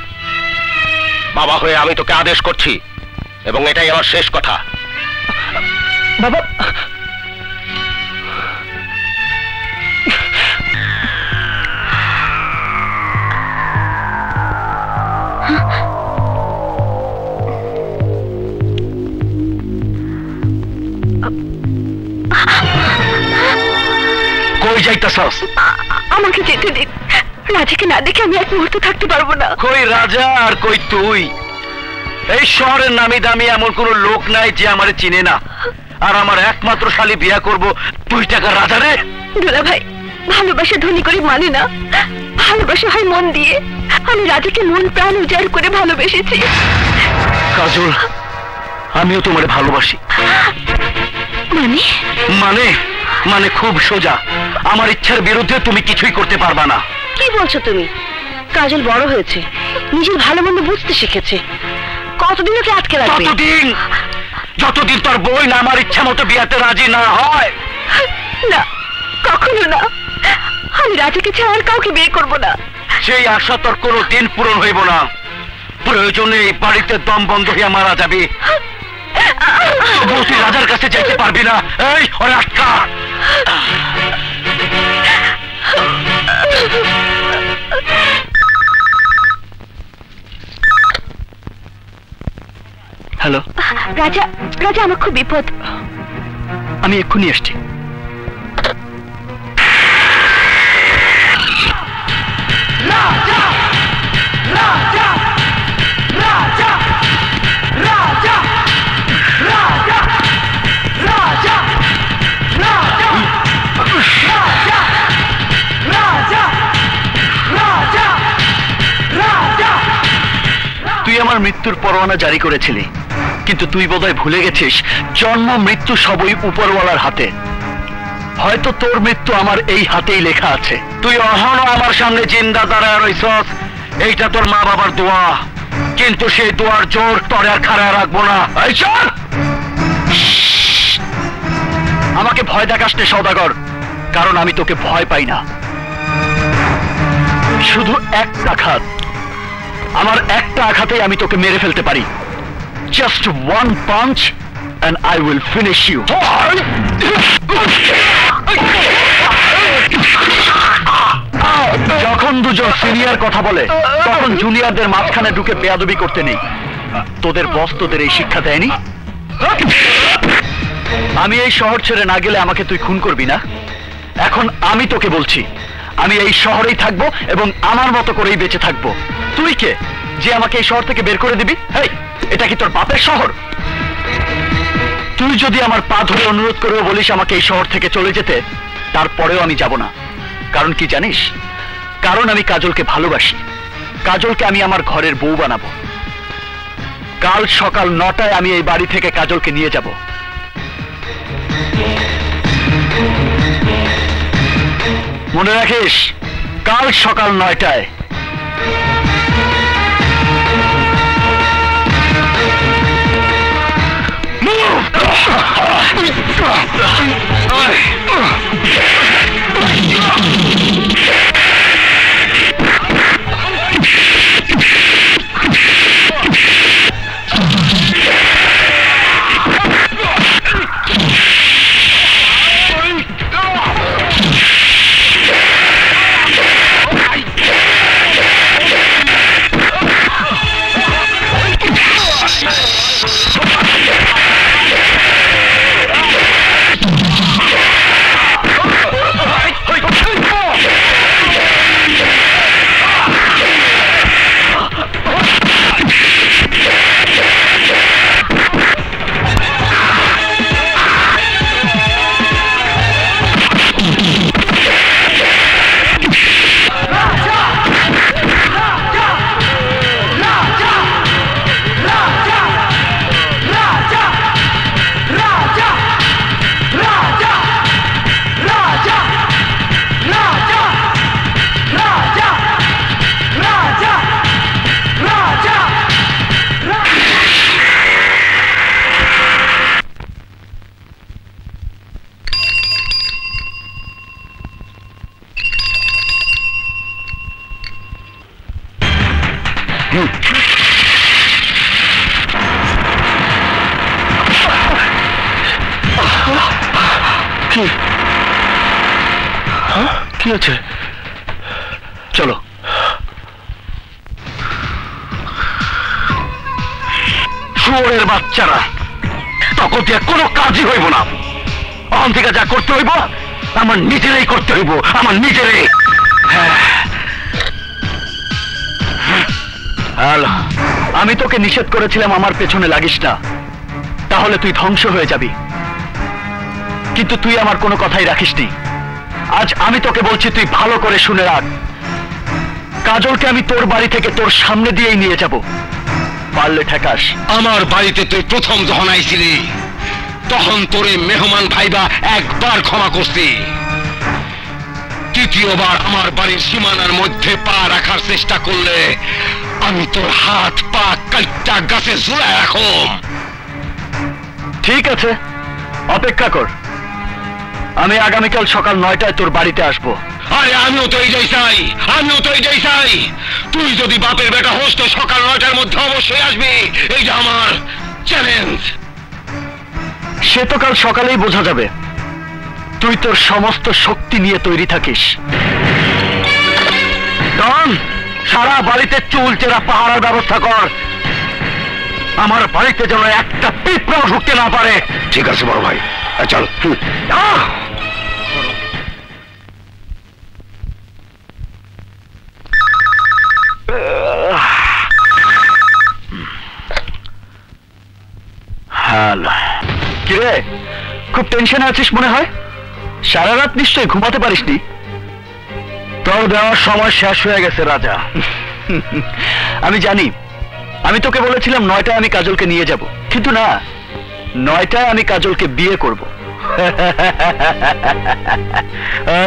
বাবা হয়ে আমি তোকে আদেশ করছি, এবং এটাই আমার শেষ কথা। বাবা, কই যাইতাছস? আমাকে যেতে দিন, রাজাকে না দেখে আমি এক মুহূর্ত থাকতে পারবো না। কই রাজা আর কই তুই? এই শহরের নামি দামি এমন কোন লোক নাই যে আমারে চিনে না, আর আমার একমাত্র শালী বিয়া করব 2 টাকা রাজা রে। দুলা ভাই, ভালোবাসা ধনী করে মানে না, ভালোবাসা হয় মন দিয়ে। আমি রাজাকে মন প্রাণ উজাড় করে ভালোবেসেছি। কাজল, আমিও তোমারে ভালোবাসি। মানে? মানে মানে খুব সোজা, আমার ইচ্ছার বিরুদ্ধে তুমি কিছুই করতে পারবা না। কি বলছো তুমি? কাজল বড় হয়েছে, নিজের ভালো মন্দ বুঝতে শিখেছে। কতদিন ওকে আটকে রাখবে? যতদিন তোর বই না আমার ইচ্ছা মতো বিয়াতে রাজি না হয়। না, কখনো না। আমি রাজাকে ছাড়া আর কাউকে বিয়ে করবো না। সেই আশা তোর কোনো দিন পূরণ হইব না। প্রয়োজনে এই বাড়িতে দম বন্ধ হইয়া মারা যাবে। তুই রাজার কাছে যাইতে পারবি না। এই ওরে আটকা। হ্যালো রাজা, রাজা আমার খুব বিপদ। আমি এক্ষুনি আসছি। তুই আমার মৃত্যুর পরোয়ানা জারি করেছিলি, কিন্তু তুই বোধহয় ভুলে গেছিস জন্ম মৃত্যু সবই উপরওয়ালার হাতে। হয়তো তোর মৃত্যু আমার এই হাতেই লেখা আছে। তুই অহনো আমার সামনে জিন্দা দাঁড়ায় রইছস, এইটা তোর মা বাবার দোয়া, কিন্তু সেই দোয়ার জোর তোরে আর খাড়ায় রাখবো না। এই চল। আমাকে ভয় দেখাস নে সওদাগর, কারণ আমি তোকে ভয় পাই না। শুধু একটা আঘাত, আমার একটা আঘাতেই আমি তোকে মেরে ফেলতে পারি। Just one punch and I will finish you. যখন দুজন সিনিয়র কথা বলে তখন জুনিয়রদের মাঝখানে ঢুকে বেয়াদবি করতে নেই। তোদের বস তোদের এই শিক্ষা দেয়নি? আমি এই শহর ছেড়ে না গেলে আমাকে তুই খুন করবি না। এখন আমি তোকে বলছি, আমি এই শহরেই থাকবো এবং আমার মতো করেই বেঁচে থাকবো। তুই কে যে আমাকে এই শহর থেকে বের করে দিবি? হেই, এটা কি তোর বাপের শহর? তুই যদি আমার পা ধরে অনুরোধ করেও বলিস আমাকে এই শহর থেকে চলে যেতে, তারপরেও আমি যাব না। কারণ কি জানিস? কারণ আমি কাজলকে ভালোবাসি। কাজলকে আমি আমার ঘরের বউ বানাবো। কাল সকাল 9টায় আমি এই বাড়ি থেকে কাজলকে নিয়ে যাব। মনে রাখিস, কাল সকাল 9টায়। কি আছে? চলো। শুয়োরের বাচ্চারা, তখন দিয়ে কোনো কাজই হইব না। অহন থেকে যা করতে হইব আমার নিজেরাই করতে হইব, আমার নিজেরাই। হ্যালো, আমি তোকে নিষেধ করেছিলাম আমার পেছনে লাগিস না, তাহলে তুই ধ্বংস হয়ে যাবি, কিন্তু তুই আমার কোনো কথাই রাখিসনি। আজ আমি তোকে বলছি, তুই ভালো করে শুনে রাখ, কাজলকে আমি তোর বাড়ি থেকে তোর সামনে দিয়েই নিয়ে যাব, পারলে ঠেকাস। আমার বাড়িতে তুই প্রথম যখন আইছিলি তখন তোরে মেহমান ভাইবা একবার ক্ষমা করছি, তৃতীয়বার আমার বাড়ির সীমানার মধ্যে পা রাখার চেষ্টা করলে আমি তোর হাত পা কাইটা গাছে ঝুলায় রাখম। ঠিক আছে, অপেক্ষা কর, আমি আগামীকাল সকাল 9টায় তোর বাড়িতে আসবো। আরে আমিও তো এইটাই চাই, আমিও তো এইটাই চাই। তুই যদি বাপের বেটা হোস তো সকাল 9টার মধ্যে অবশ্যই আসবি, এইটা আমার চ্যালেঞ্জ। সে তো কাল সকালেই বোঝা যাবে, তুই তোর সমস্ত শক্তি নিয়ে তৈরি থাকিস। ডন, সারা বাড়িতে চুল চেরা পাহারার ব্যবস্থা কর, আমার বাড়িতে যেন একটা পিঁপড়াও ঢুকতে না পারে। ঠিক আছে বড় ভাই, চল। হ্যালো, কিরে খুব টেনশনে আছিস মনে হয়? সারা রাত নিশ্চয়ই ঘুমাতে পারিসনি। তোর দেওয়ার সময় শেষ হয়ে গেছে রাজা। আমি জানি, আমি তোকে বলেছিলাম 9টায় আমি কাজলকে নিয়ে যাব, কিন্তু না, 9টায় আমি কাজলকে বিয়ে করব।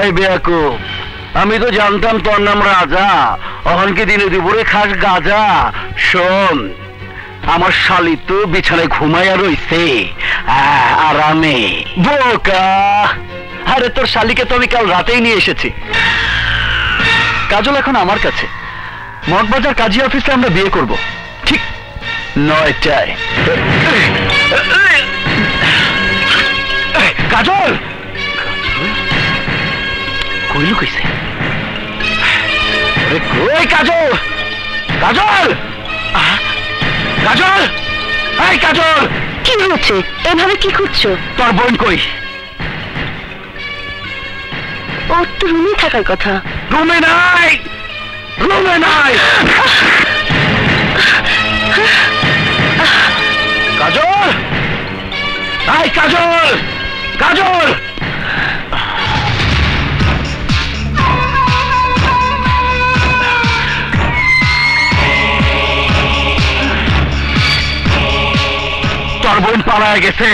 এই বেয়াকুব, আমি তো জানতাম তোর নাম রাজা, অহন কি দিনে দুপুরে খাস গাজা। শোন, আমার শালি তো বিছানায় ঘুমাইয়া রইছে আরামে। বোকা, আরে তোর শালিকে তো আমি কাল রাতেই নিয়ে এসেছি। কাজল এখন আমার কাছে, মগবাজার কাজী অফিসে আমরা বিয়ে করব, ঠিক 9টায়। কাজল কইলো কইছে? ওই কাজল, কাজল, কাজল, এই কাজল, কি হচ্ছে? এভাবে কি করছো? তোর বোন কই? ওর তো রুমে থাকার কথা। রুমে নাই, রুমে নাই। কাজল, এই কাজল, কাজল, তোর বোন পালায় গেছে।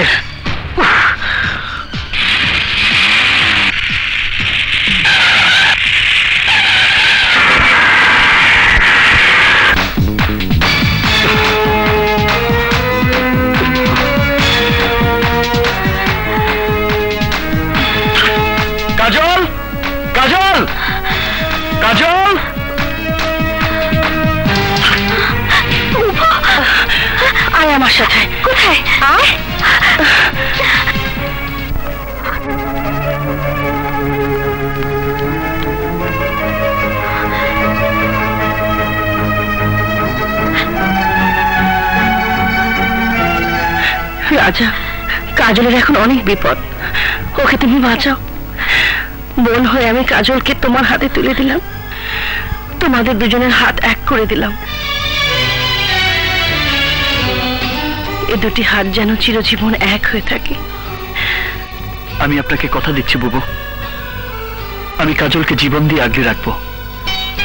কাজল, কাজল, কাজল, আয় আমার সাথে। কোথায়? আয়। রাজা, কাজলের এখন অনেক বিপদ, ওকে তুমি বাঁচাও। বোন হয়ে আমি কাজলকে তোমার হাতে তুলে দিলাম, তোমাদের দুজনের হাত এক করে দিলাম। এ দুটি হাত যেন চিরজীবন এক হয়ে থাকে। আমি আপনাকে কথা দিচ্ছি বুবু, আমি কাজলকে জীবন দিয়ে আগলে রাখবো,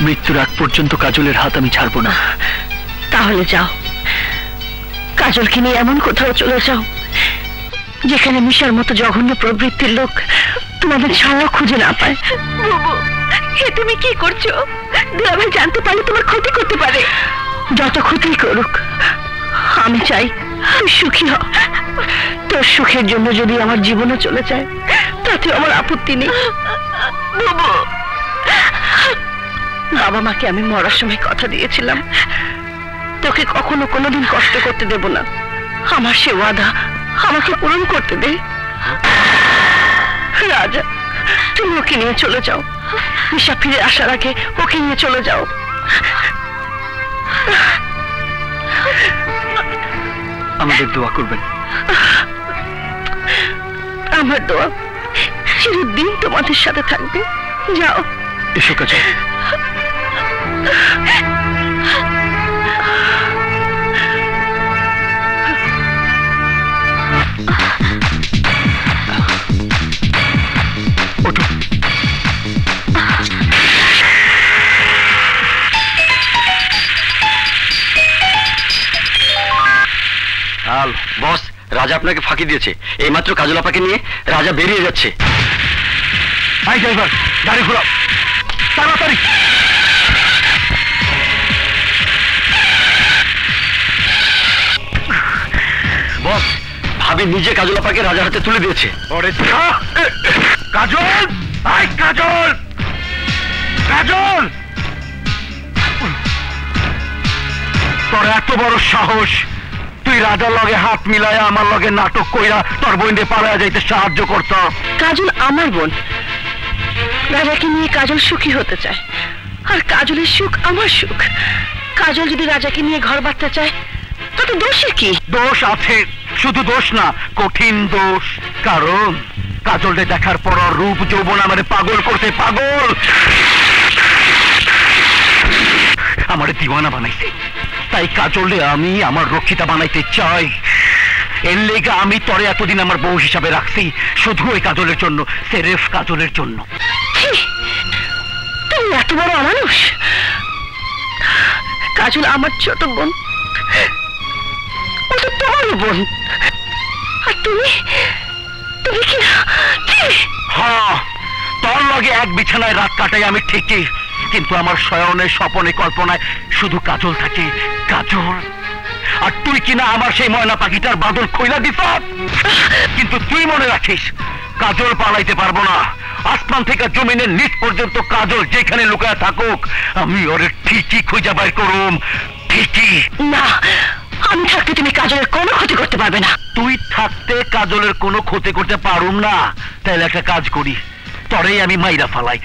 মৃত্যুর আগ পর্যন্ত কাজলের হাত আমি ছাড়বো না। তাহলে যাও, কাজলকে নিয়ে এমন কোথাও চলে যাও যেখানে মিশার মতো জঘন্য প্রবৃত্তির লোক তোমাদের ছাড়াও খুঁজে না পায়। বুবু, এ তুমি কি করছো? দুলাভাই জানতে পারলে তোমার ক্ষতি করতে পারে। যত ক্ষতি করুক, আমি চাই তুই সুখী হ। তোর সুখের জন্য যদি আমার জীবনও চলে যায় তাতে আমার আপত্তি নেই। বুবু, বাবা মাকে আমি মরার সময় কথা দিয়েছিলাম তোকে কখনো কোনোদিন কষ্ট করতে দেব না। আমার সে ওয়াদা আমাকে পূরণ করতে দে। রাজা, তুমি ওকে নিয়ে চলে যাও। মিশা ফিরে আসার আগে ওকে নিয়ে চলে যাও। আমাদের দোয়া করবেন। আমার দোয়া চিরদিন তোমাদের সাথে থাকবে। যাও। এসো কাজল। ওঠো। বস, রাজা আপনাকে ফাঁকি দিয়েছে। এইমাত্র কাজল আপাকে নিয়ে রাজা বেরিয়ে যাচ্ছে। হাই ড্রাইভার, গাড়ি ঘোরাও তাড়াতাড়ি। বস, ভাবি নিজে কাজল আপাকে রাজার হাতে তুলে দিয়েছে। কাজল, হাই কাজল, কাজল, তোর এত বড় সাহস, তুই রাজার লগে হাত মিলায় আমার লগে নাটক কইরা তোর বোনকে পালায়া যাইতে সাহায্য করত। কাজল আমার বোন। রাজাকে নিয়ে কাজল সুখী হতে চায়, আর কাজলের সুখ আমার সুখ। কাজল যদি রাজাকে নিয়ে ঘর বাঁধতে চায় তাতে দোষের কি? দোষ আছে, শুধু দোষ না, কঠিন দোষ। কারণ কাজলকে দেখার পর রূপ যৌবন আমারে পাগল করতে পাগল, আমারে দিওয়ানা বানাইছে। তাই কাজলে আমি আমার রক্ষিতা বানাইতে চাই। এর লেগে আমি তরে এতদিন আমার বউ হিসাবে রাখছি, শুধু ওই কাজলের জন্য, সেরেফ কাজলের জন্য। তুমি এত বড় অমানুষ। কাজল আমার ছোট বোন, ও তো তোমার বোন। আর তুমি তুমি কি? হ্যাঁ, তোর লগে এক বিছানায় রাত কাটাই আমি ঠিকই, কিন্তু আমার শয়নে স্বপনে কল্পনায় শুধু কাজল থাকে, কাজল। আর তুই কিনা আমার সেই ময়না পাখিটার বাদল খইলা দিস। কিন্তু তুই মনে রাখিস, কাজল পালাইতে পারবো না। আসমান থেকে জমিনের নিচ পর্যন্ত কাজল যেখানে লুকায় থাকুক, আমি ওরে ঠিকই খুঁজে বাইর করুম, ঠিকই। না, আমি থাকতে তুমি কাজলের কোনো ক্ষতি করতে পারবে না। তুই থাকতে কাজলের কোনো ক্ষতি করতে পারুম না। তাহলে একটা কাজ করি, তরেই আমি মাইরা ফালাই।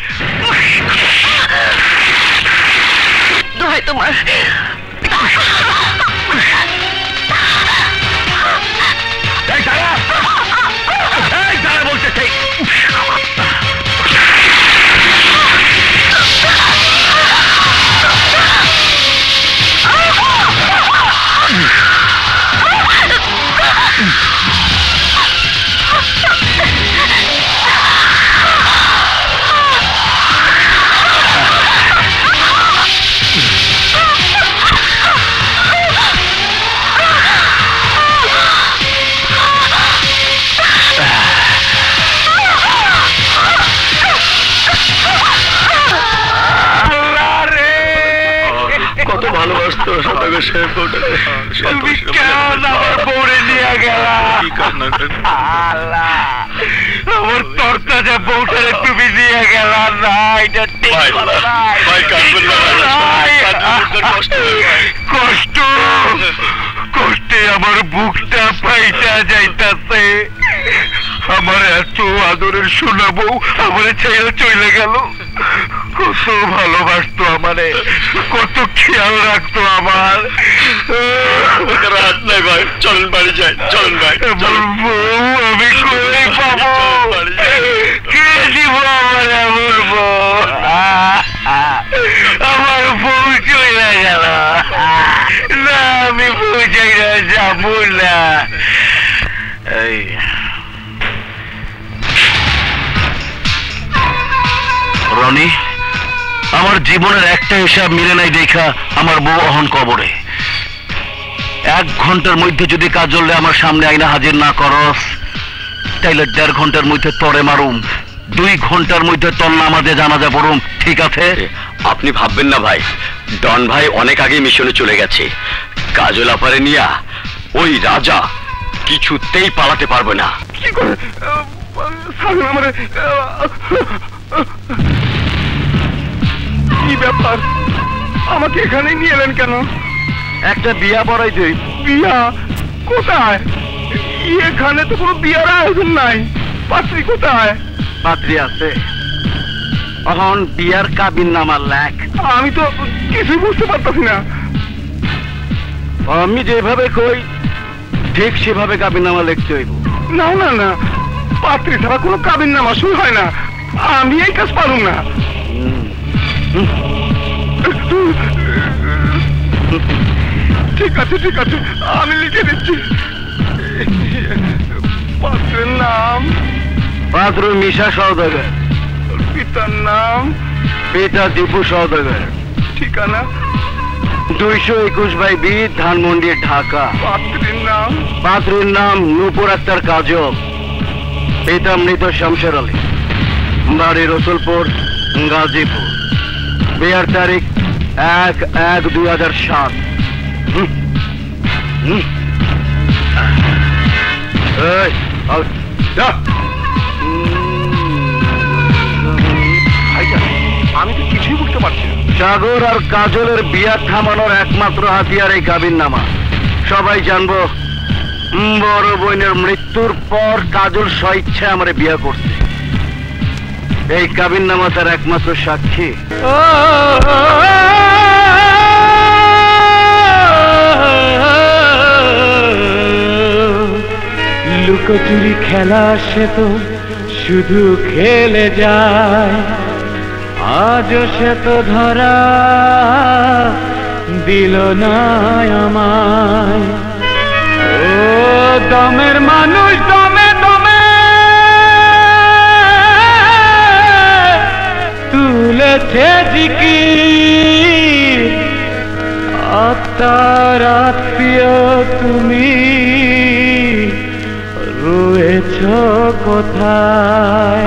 দোহাই তোমার। এই দাঁড়া, এই দাঁড়া বলতে চাই। কত ভালোবাসতো সদাগর সাহেব বউটাকে। তুমি কেন আমার বউরে নিয়ে গেলা? আমার তরতাজা বউটারে তুমি নিয়ে গেলা না, এটা ঠিক হলো না। কষ্ট কষ্টে আমার বুকটা পাইটা যাইতাছে। আমার এত আদরের সোনা বউ আমারে ছেড়ে চলে গেল। কত ভালোবাসতো আমারে, কত খেয়াল রাখতো আমার। রাত নাই ভাই, চলেন বাড়ি যাই, চলেন ভাই। বলবো আমি কই পাবো? কে দিব আমার এমন বউ? আমার বউ চলে গেল না, আমি বউ চাইরা যাবো না। এই রনি, আমার জীবনের একটা হিসাব মিলে নাই দেখা আমার বউ অহন কবরে। 1 ঘন্টার মধ্যে যদি কাজলে আমার সামনে আইনা হাজির না করস, তাইলে 1.5 ঘন্টার মধ্যে তরে মারুম, 2 ঘন্টার মধ্যে তোর নামাজে জানাজা পড়ুম, ঠিক আছে? আপনি ভাববেন না ভাই, ডন ভাই অনেক আগে মিশনে চলে গেছে। কাজল আপারে নিয়া ওই রাজা কিছুতেই পালাতে পারবে না। কি করে আমারে? কি ব্যাপার, আমাকে এখানে নিয়ে এলেন কেন? একটা বিয়া পড়াই দেই। বিয়া কোথায়? এখানে তো কোনো বিয়ার আয়োজন নাই। পাত্রী কোথায়? পাত্রী আছে, এখন বিয়ার কাবিন নামার লেখ। আমি তো কিছুই বুঝতে পারতাছি না। আমি যেভাবে কই ঠিক সেভাবে কাবিন নামা লিখতে হইব। না না না, পাত্রী ছাড়া কোনো কাবিন নামা শুরু হয় না। আমি এই কাজ পারুম না। ঠিক আছে ঠিক আছে, আমি লিখে দিচ্ছি। পাত্রের নাম? পাত্র মিশা সওদাগর। পিতার নাম? পিতা দীপু সওদাগর। ঠিকানা? 221/B ধানমন্ডি, ঢাকা। পাত্রীর নাম? পাত্রীর নাম নূপুর আক্তার কাজল। পিতা মৃত শামশের আলী, বাড়ি রসুলপুর, গাজীপুর। বিয়ার তারিখ 1/1/2007। আমি তো কিছুই বুঝতে পারছি না। সাগর আর কাজলের বিয়া থামানোর একমাত্র হাতিয়ার এই কাবিননামা। সবাই জানবো বড় বোনের মৃত্যুর পর কাজল স্বইচ্ছে আমারে বিয়া করছে। এই কাবিননামা তার একমাত্র সাক্ষী। লুকোচুরি খেলা সে তো শুধু খেলে যায়, আজও সে তো ধরা দিল না আমায়। ও দমের মানুষ দমে দমে তুলেছে জিকির, আত্মার আত্মীয় তুমি রয়েছ কোথায়?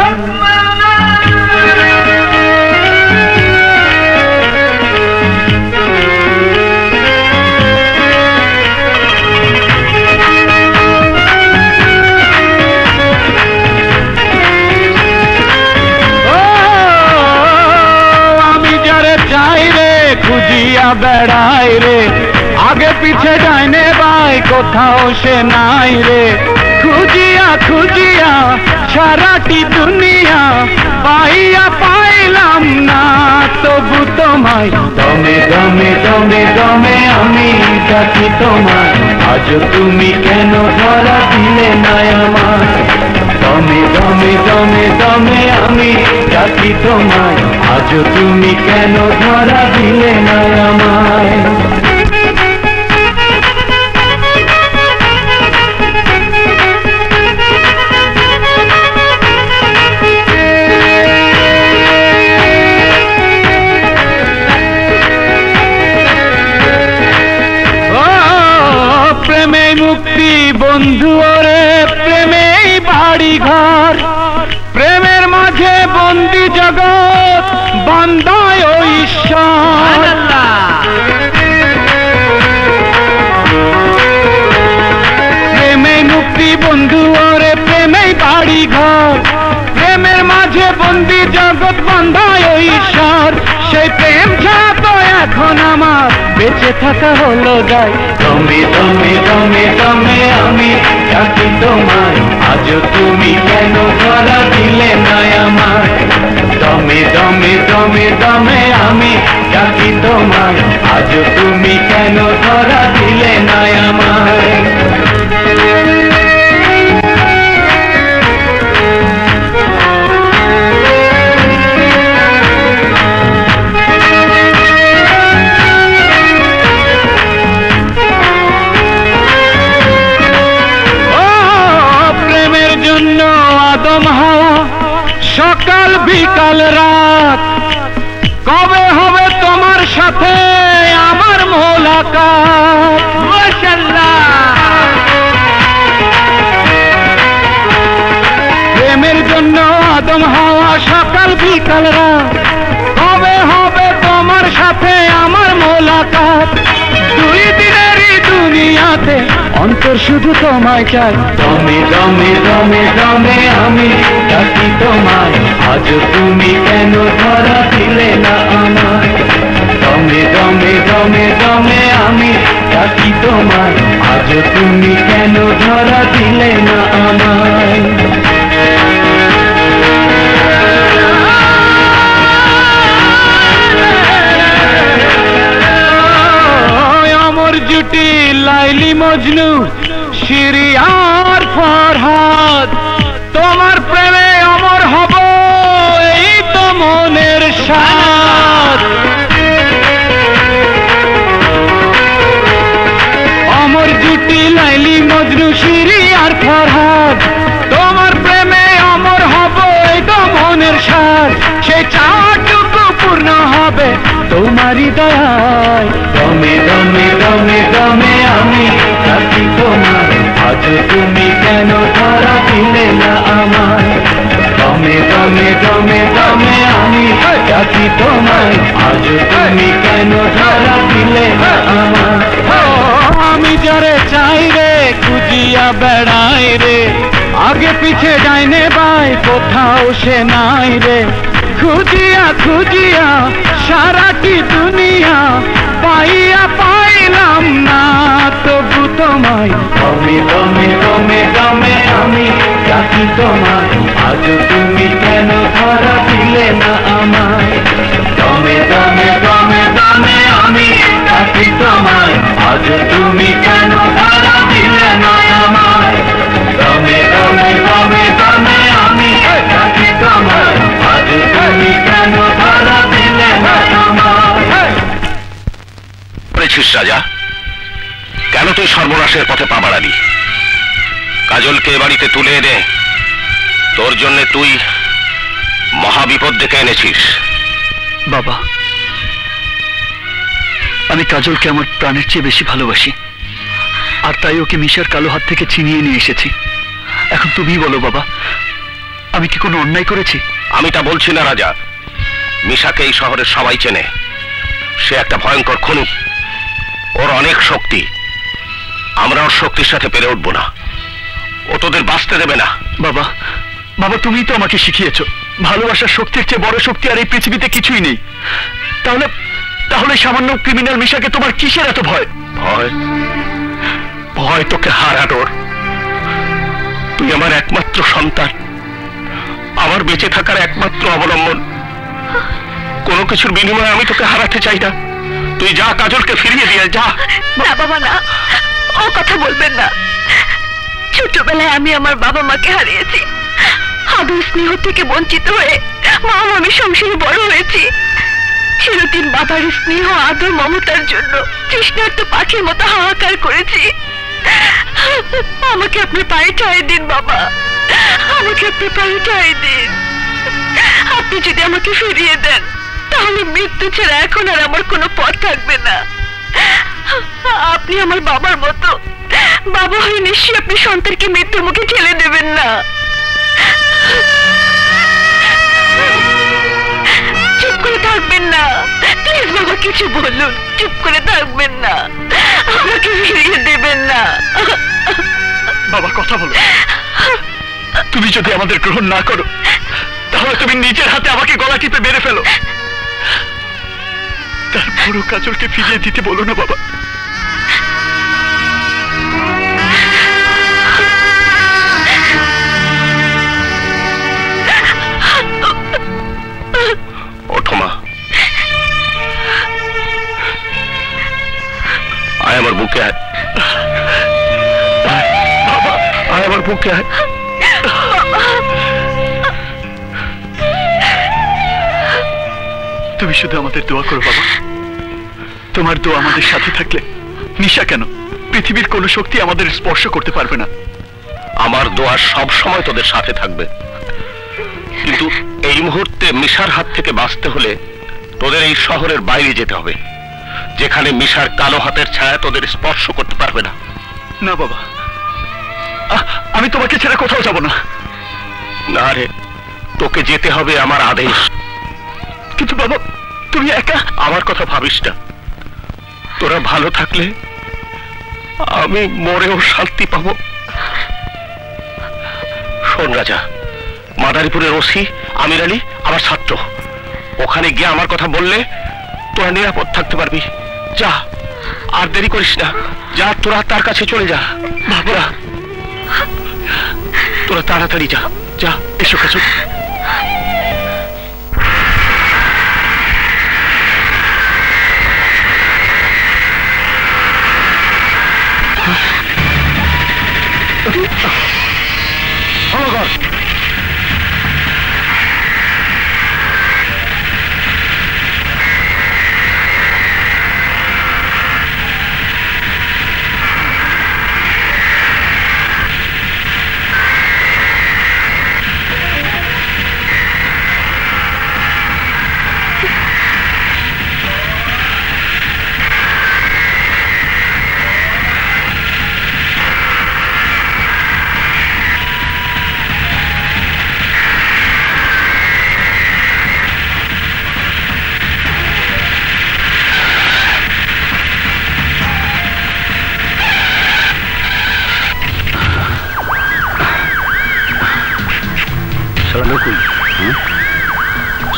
খুঁজিয়া বেড়াই রে, আগে পিছে ডাইনে বাই কোথাও সে নাই রে। খুঁজিয়া খুঁজিয়া সারাটি দুনিয়া পাইয়া পাইলাম না, তবু তোমায় দমে দমে দমে দমে আমি ডাকি তোমায়। আজ তুমি কেন ধরা দিলে না আমায়? দমে দমে দমে দমে আমি ডাকি তোমায়। আজ তুমি কেন ধরা দিলে না আমায়? প্রেমে মুক্তি বন্ধু ওরে, প্রেমেই বাড়ি ঘর, প্রেমের মাঝে বন্দি জগৎ বান্ধায় ও ঈশ্বর। প্রেমে মুক্তি বন্ধু ওরে, প্রেমেই বাড়ি ঘর, প্রেমের মাঝে বন্দি জগৎ বান্ধায় ও ঈশ্বর। সেই প্রেম ছাড়া তো এখন আমার বেঁচে থাকা হলো যায়। দমে দমে দমে দমে আমি ডাকি তোমায়। আজ তুমি কেন ধরা দিলে না আমায়? দমে দমে দমে দমে আমি ডাকি তোমায়। আজ তুমি কেন ধরা দিলে না আমায়? সকাল বিকাল রাত কবে হবে তোমার সাথে আমার মোলাকাত? মাশাআল্লাহ। প্রেমের জন্য আদম হাওয়া সকাল বিকাল রাত কবে হবে তোমার সাথে আমার মোলাকাত? দুই দিনেরই দুনিয়াতে অন্তর শুধু তোমায় চাই। দমে দমে দমে দমে আমি ডাকি তোমায়। আজ তুমি কেন ধরা দিলে না আমায়? দমে দমে দমে দমে আমি তুমি কেন ধরা দিলে না আমায়? অমর জুটি লাইলি মজনু শিরি আর ফরহাদ, তোমার প্রেমে অমর হব এই তো মনের সাথ। অমর জুটি লাইলি মজনু শিরি আর ফরহাদ, তোমার প্রেমে অমর হব এই তো মনের সাথ। সে চাওয়াটুকু পূর্ণ হবে তোমারই দয়ায়। দমে দমে দমে দমে আমি ডাকি তোমায়, আজ তুমি কেন ধরা দিলে না আমায়? দমে দমে দমে দমে আমি ডাকি তোমায়, আজ তুমি কেন ধরা দিলে না আমায়? আমি যারে চাই রে খুঁজিয়া বেড়াই রে, আগে পিছে ডাইনে বাই কোথাও সে নাই রে। খুঁজিয়া খুঁজিয়া সারাটি দুনিয়া পাইয়া পাইলাম না তবু তোমায়। দমে দমে দমে দমে আমি ডাকি তোমায়, আজ তুমি কেন ধরা দিলে না আমায়? দমে দমে দমে দমে আমি ডাকি তোমায়, আজ তুমি কেন ধরা দিলে না আমায়? দমে দমে দমে দমে আমি ডাকি তোমায়, আজ তুমি কেন ধরা দিলে না আমায়? পড়েছিস রাজা, কেন তুই সর্বনাশের পথে পা বাড়ালি? কাজলকে বাড়িতে তুলে এনে তোর জন্য তুই মহাবিপদ ডেকে এনেছিস। বাবা, আমি কাজলকে আমার প্রাণের চেয়ে বেশি ভালোবাসি, আর তাই ওকে মিশার কালো হাত থেকে ছিনিয়ে নিয়ে এসেছি। এখন তুমি বলো বাবা, আমি কি কোনো অন্যায় করেছি? আমি তা বলছি না রাজা। মিশাকে এই শহরের সবাই চেনে, সে একটা ভয়ঙ্কর খুনি, ওর অনেক শক্তি। আমরা ওর শক্তির সাথে পেরে উঠবো না, ও তোদের বাঁচতে দেবে না। বাবা, বাবা তুমিই তো আমাকে শিখিয়েছো ভালোবাসার শক্তির চেয়ে বড় শক্তি আর এই পৃথিবীতে কিছুই নেই। তাহলে তাহলে সামান্য ক্রিমিনাল মিশাকে তোমার কিসের এত ভয়? ভয়? ভয় তোকে হারানোর। তুই আমার একমাত্র সন্তান, আমার বেঁচে থাকার একমাত্র অবলম্বন। কোনো কিছুর বিনিময়ে আমি তোকে হারাতে চাই না। তুই যা, কাজলকে ফিরিয়ে দিয়ে যা। না বাবা না, ও কথা বলবেন না। ছোটবেলায় আমি আমার বাবা মাকে হারিয়েছি, আদর স্নেহ থেকে বঞ্চিত হয়ে মা আমি সংসারে বড় হয়েছি। চিরদিন বাবার স্নেহ আদর মমতার জন্য তৃষ্ণার্ত পাখির মতো হাহাকার করেছি। আমাকে আপনার পায়ে ঠাঁই দিন বাবা, আমাকে আপনার পায়ে ঠাঁই দিন। আপনি যদি আমাকে ফিরিয়ে দেন তাহলে মৃত্যু ছাড়া এখন আর আমার কোনো পথ থাকবে না। আপনি আমার বাবার মতো, বাবা হয়ে নিশ্চয়ই আপনি সন্তানকে মৃত্যুর মুখে ঠেলে দেবেন না। চুপ করে থাকবেন না প্লিজ বাবা, কিছু বলুন। চুপ করে থাকবেন না, আমাকে ফিরিয়ে দেবেন না। বাবা কথা বলো, তুমি যদি আমাদের গ্রহণ না করো তাহলে তুমি নিজের হাতে আমাকে গলা টিপে মেরে ফেলো। তারপরও কাজলকে ফিরিয়ে দিতে বলো না বাবা। ওঠো মা, আয় আমার বুকে আয়। বাবা আয় আমার বুকে আয়। তুমি শুধু আমাদের দোয়া করো বাবা। তোমার দোয়া আমাদের সাথে থাকলে নিশা কেন পৃথিবীর কোন শক্তি আমাদের স্পর্শ করতে পারবে না। আমার দোয়া সব সময় তোদের সাথে থাকবে, কিন্তু এই মুহূর্তে মিশার হাত থেকে বাঁচতে হলে তোদের এই শহরের বাইরে যেতে হবে, যেখানে মিশার কালো হাতের ছায়া তোদের স্পর্শ করতে পারবে না। না বাবা, আমি তোমাকে ছেড়ে কোথাও যাব না। না রে, তোকে যেতে হবে আমার আদেশ। কিন্তু বাবা তুমি একা। আমার কথা ভাবিস না, তোরা ভালো থাকলে আমি মরেও শান্তি পাবো। শোন রাজা, মাদারীপুরের ওসি আমির আলী আমার ছাত্র, ওখানে গিয়ে আমার কথা বললে তোরা নিরাপদ থাকতে পারবি। যা। আর দেরি করিস না, যা তোরা তার কাছে চলে যা। বাবুরা তোরা তাড়াতাড়ি যা, যা এসো কাছে।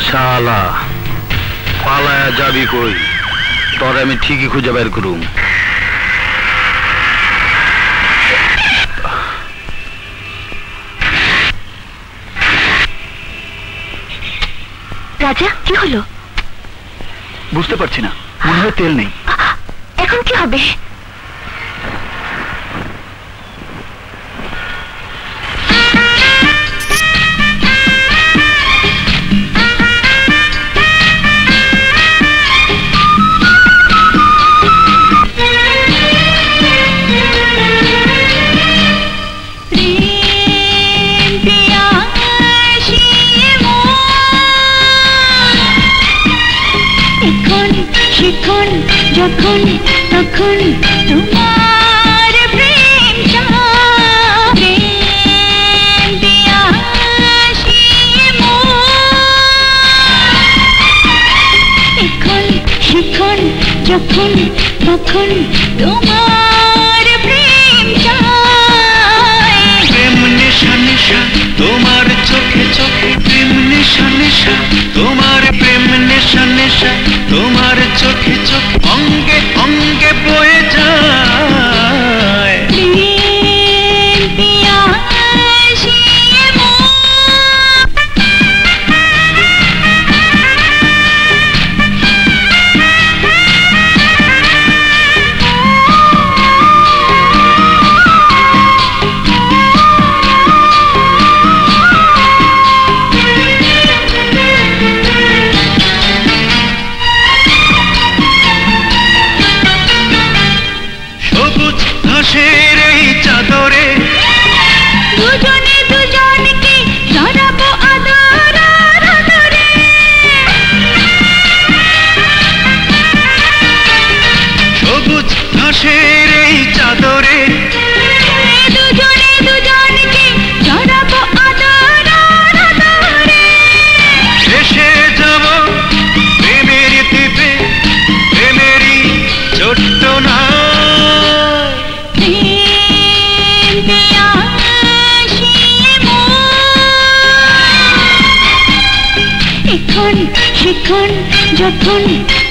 শালা পালায়া যাবি কই? তোর আমি ঠিকই খুঁজে বের করুম। রাজা কি হলো? বুঝতে পারছি না, মনে হয় তেল নেই। এখন কি হবে? যখন তখন তোমার প্রেম চায়, এখন শিখন যখন তখন তোমার প্রেম চায়। প্রেম নেশা নেশা তোমার চোখে চোখে, প্রেম নেশা নেশা তোমার, প্রেম নেশা নেশা তোমার চোখে চোখে, অঙ্গে অঙ্গে বয়ে যায়। ঘাসের এই চাদরে দুজনে দুজনকে জড়াবো আদর আদরে, সবুজ ঘাসের এই চাদরে দুজনে দুজনকে জড়াবো আদর আদরে। শেষে যাব প্রেমের দ্বীপে, প্রেমেরই ছোট্ট না এখন শিখন যখন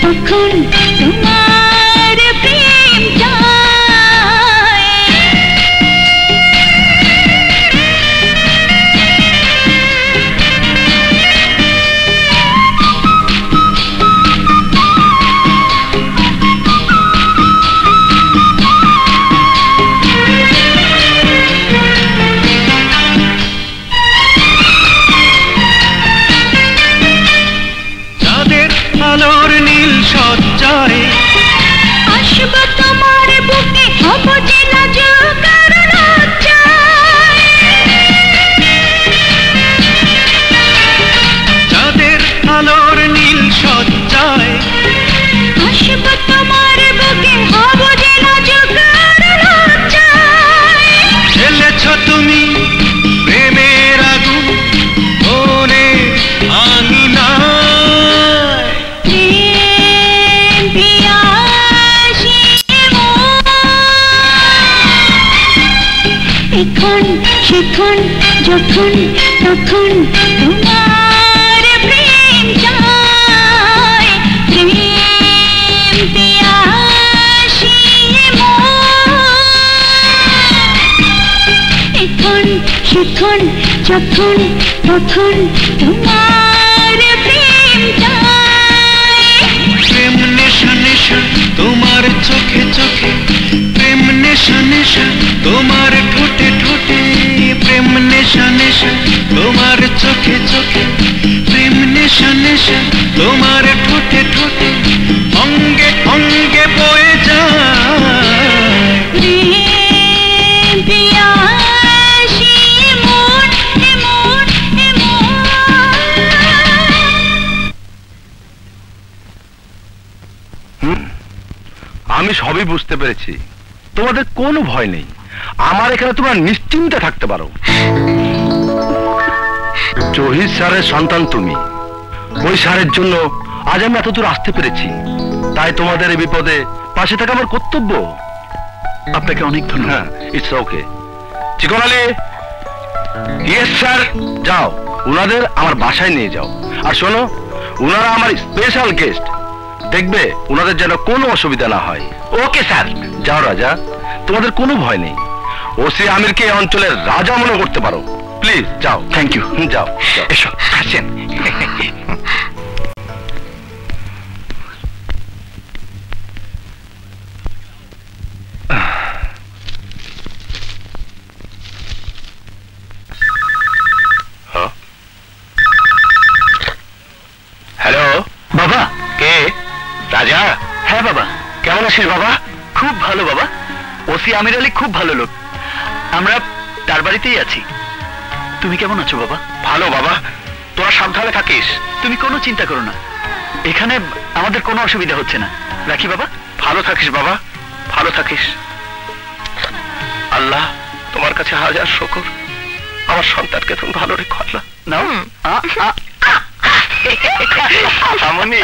তখন তোমার প্রেম চায়। আলোর নীল সজ্জায় আসব তোমার বুকে, হব যে লাজুকার লজ্জায়। চাঁদের আলোর নীল সজ্জায় আসব তোমার বুকে, হব যে লাজুকার লজ্জায়। জ্বেলেছ তুমি প্রেমের আগুন মনে আঙিনা, এখন শিখন যখন তখন তোমার প্রেম চায়। প্রেম পিয়াসী যখন তখন তোমার প্রেম চাই। প্রেম নেশা নেশা তোমার চোখে চোখে, প্রেম নেশা নেশা তোমার ঠোঁটে ঠোঁটে, প্রেম নেশা নেশা তোমার চোখে চোখে, প্রেম নেশা নেশা তোমার ঠোঁটে ঠোঁটে, অঙ্গে অঙ্গে বয়ে যায় প্রেম পিয়াসী মন মন মন। আমি সবই বুঝতে পেরেছি, তোমাদের কোনো ভয় নেই। আমার এখানে তোমরা নিশ্চিন্তে থাকতে পারো। জহির স্যারের সন্তান তুমি, ওই স্যারের জন্য আজ আমি এতদূর আসতে পেরেছি, তাই তোমাদের এই বিপদে পাশে থাকা আমার কর্তব্য। আপনাকে অনেক ধন্যবাদ। হ্যাঁ, ইটস ওকে। চিকন আলী, ইয়েস স্যার, যাও উনাদের আমার বাসায় নিয়ে যাও। আর শোনো, উনারা আমার স্পেশাল গেস্ট, দেখবে উনাদের যেন কোনো অসুবিধা না হয়। Okay sir. যাও রাজা, তোমাদের কোনো ভয় নেই। ওসি আমিরকে এই অঞ্চলের রাজা মনে করতে পারো। প্লিজ যাও। Thank you. যাও, এসো, আসেন। হ্যালো বাবা। কে? রাজা? হ্যাঁ বাবা। কেমন আছিস বাবা? খুব ভালো বাবা, ওসি আমির আলী খুব ভালো লোক, আমরা তার বাড়িতেই আছি। তুমি কেমন আছো বাবা? ভালো বাবা, তোরা সাবধানে থাকিস। তুমি কোনো চিন্তা করো না, এখানে আমাদের কোনো অসুবিধা হচ্ছে না। রাখি বাবা। ভালো থাকিস বাবা, ভালো থাকিস। আল্লাহ তোমার কাছে হাজার শুকর, আমার সন্তানকে তুমি ভালো রেখো আল্লাহ। নাও। মামনি,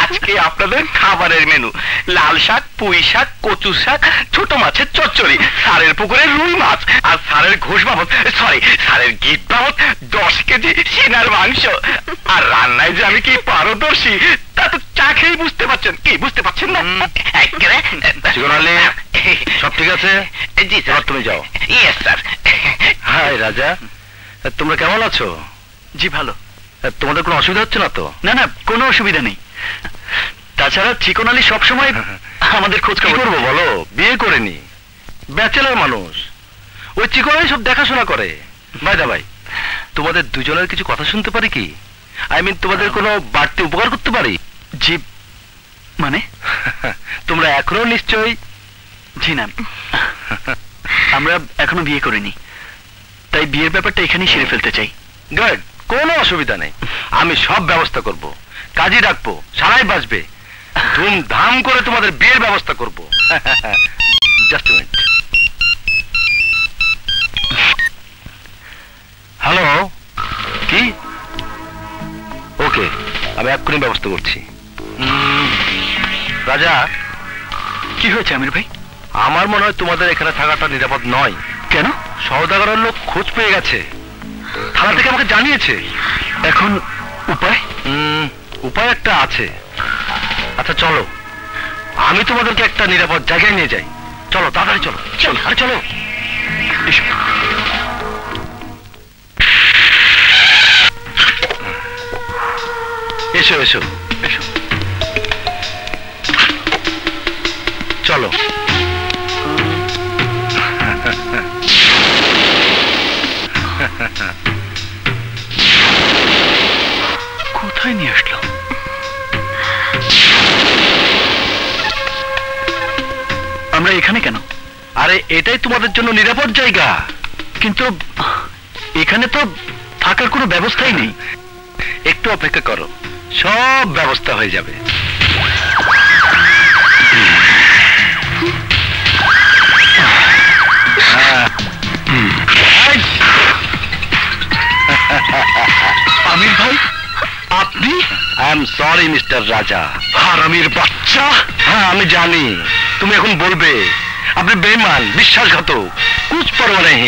আজকে আপনাদের খাবারের মেনু লাল শাক, পুঁই শাক, কচু শাক, ছোট মাছের চচ্চড়ি, স্যারের পুকুরের রুই মাছ, আর স্যারের ঘোষ বাবদ সরি স্যারের গিট বাবদ 10 কেজি সিনার মাংস। আর রান্নায় যে আমি কি পারদর্শী তা তো চা খেয়ে বুঝতে পারছেন। কি বুঝতে পারছেন না? চিকন আলী, সব ঠিক আছে? জি স্যার। তুমি যাও। Yes sir. হাই রাজা, তোমরা কেমন আছো? জি ভালো। তোমাদের কোনো অসুবিধা হচ্ছে না তো? না না, কোনো অসুবিধা নেই। তাছাড়া চিকন আলী সবসময় আমাদের খোঁজ কি খবর। করবো বলো, বিয়ে করেনি, ব্যাচেলার মানুষ, ওই চিকন আলী সব দেখাশোনা করে। ভাই দা ভাই, তোমাদের দুজনের কিছু কথা শুনতে পারি কি? আই মিন তোমাদের কোনো বাড়তি উপকার করতে পারি? জি মানে? তোমরা এখনো নিশ্চয়ই? জি না, আমরা এখনো বিয়ে করিনি, তাই বিয়ের ব্যাপারটা এখানেই সেরে ফেলতে চাই। গুড, কোনো অসুবিধা নেই, আমি সব ব্যবস্থা করব, কাজী ডাকবো, সারাই বাজবে, ধুমধাম করে তোমাদের বিয়ের ব্যবস্থা করব। Just minute. হ্যালো, কি? ওকে, আমি এক্ষুনি ব্যবস্থা করছি। রাজা, কি হয়েছে আমির ভাই? আমার মনে হয় তোমাদের এখানে থাকাটা নিরাপদ নয়। কেন? সওদাগরের লোক খোঁজ পেয়ে গেছে, থানা থেকে আমাকে জানিয়েছে। এখন উপায়? উপায় একটা আছে। আচ্ছা চলো, আমি তোমাদেরকে একটা নিরাপদ জায়গায় নিয়ে যাই। চলো তাড়াতাড়ি চলো। আরে চলো। এসো এসো এসো, চলো। কোথায় নিয়ে আসলো? আমরা এখানে কেন? আরে এটাই তোমাদের জন্য নিরাপদ জায়গা। কিন্তু এখানে তো থাকার কোনো ব্যবস্থাই নেই। একটু অপেক্ষা করো, সব ব্যবস্থা হয়ে যাবে। আমির ভাই, আপনি? আই এম সরি মিস্টার রাজা। হারামির বাচ্চা। হ্যাঁ আমি জানি, তুমি এখন বলবে আপনি বেঈমান, বিশ্বাসঘাতক, কুছ পরোয়া নেই।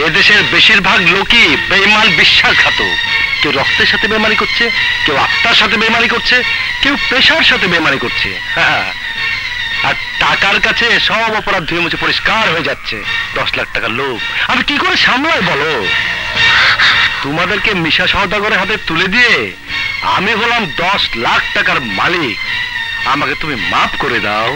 এদেশের বেশিরভাগ লোকই বেঈমান, বিশ্বাসঘাতক। কেউ রক্তের সাথে বেমানি করছে, কেউ আত্মার সাথে বেমানি করছে, কেউ পেশার সাথে বেমানি করছে। আর টাকার কাছে সব অপরাধ ধুয়ে মুছে পরিষ্কার হয়ে যাচ্ছে। 10 লাখ টাকার লোভ আমি কি করে সামলাই বলো? তোমাদেরকে মিশা সওদাগরের হাতে তুলে দিয়ে আমি হলাম 10 লাখ টাকার মালিক। আমাকে তুমি মাফ করে দাও।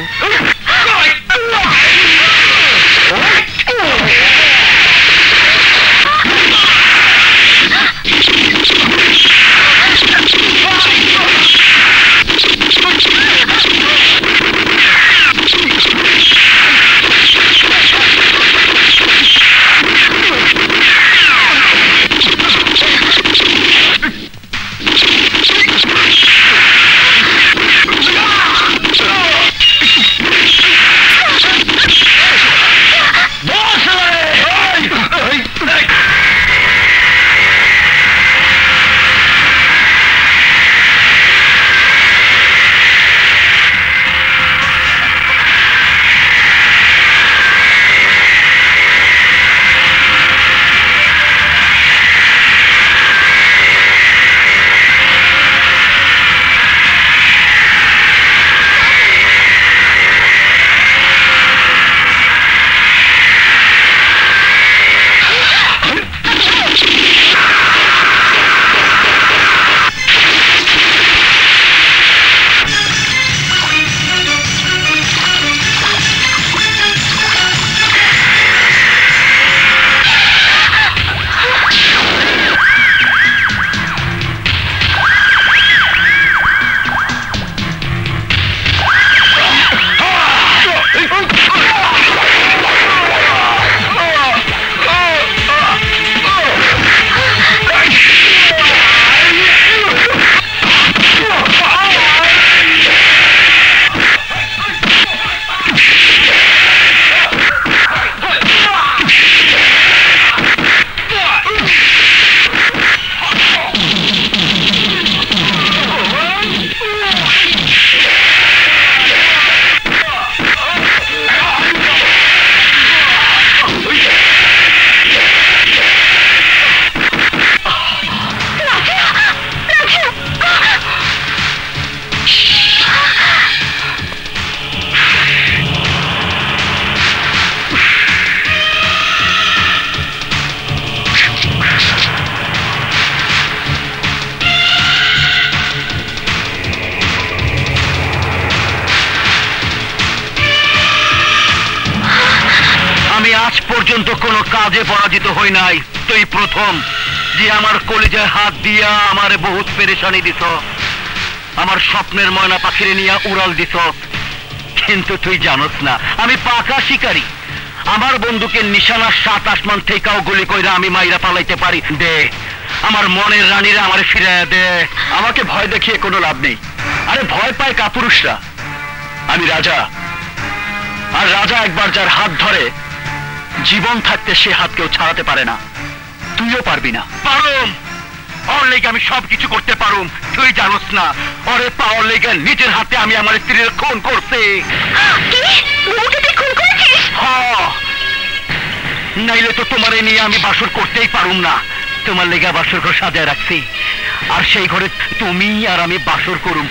পর্যন্ত কোনো কাজে পরাজিত হই নাই। তুই প্রথম যে আমার কলিজায় হাত দিয়া আমারে বহুত পেরেশানি দিছ, আমার স্বপ্নের ময়না পাখিরে নিয়ে উড়াল দিছ। কিন্তু তুই জানোস না আমি পাকা শিকারী। আমার বন্দুকের নিশানা 7 আসমান থেকেও গুলি কইরা আমি মাইরা পালাইতে পারি। দে আমার মনের রানীরা আমারে ফিরাইয়া দে। আমাকে ভয় দেখিয়ে কোনো লাভ নেই। আরে ভয় পায় কাপুরুষরা। আমি রাজা, আর রাজা একবার যার হাত ধরে জীবন থাকতে সে হাত কেউ ছাড়াতে পারে না। তুইও পারবি না। পারুম, ওর লেগে আমি সবকিছু করতে পারুম। তুই জানোস না ওরে পাওয়ার লেগে নিজের হাতে আমি আমার স্ত্রীর খুন করছি। নাইলে তো তোমারে নিয়ে আমি বাসর করতেই পারুম না। তোমার লেগে বাসর ঘর সাজায় রাখছি, আর সেই ঘরে তুমি আর আমি বাসর করুম।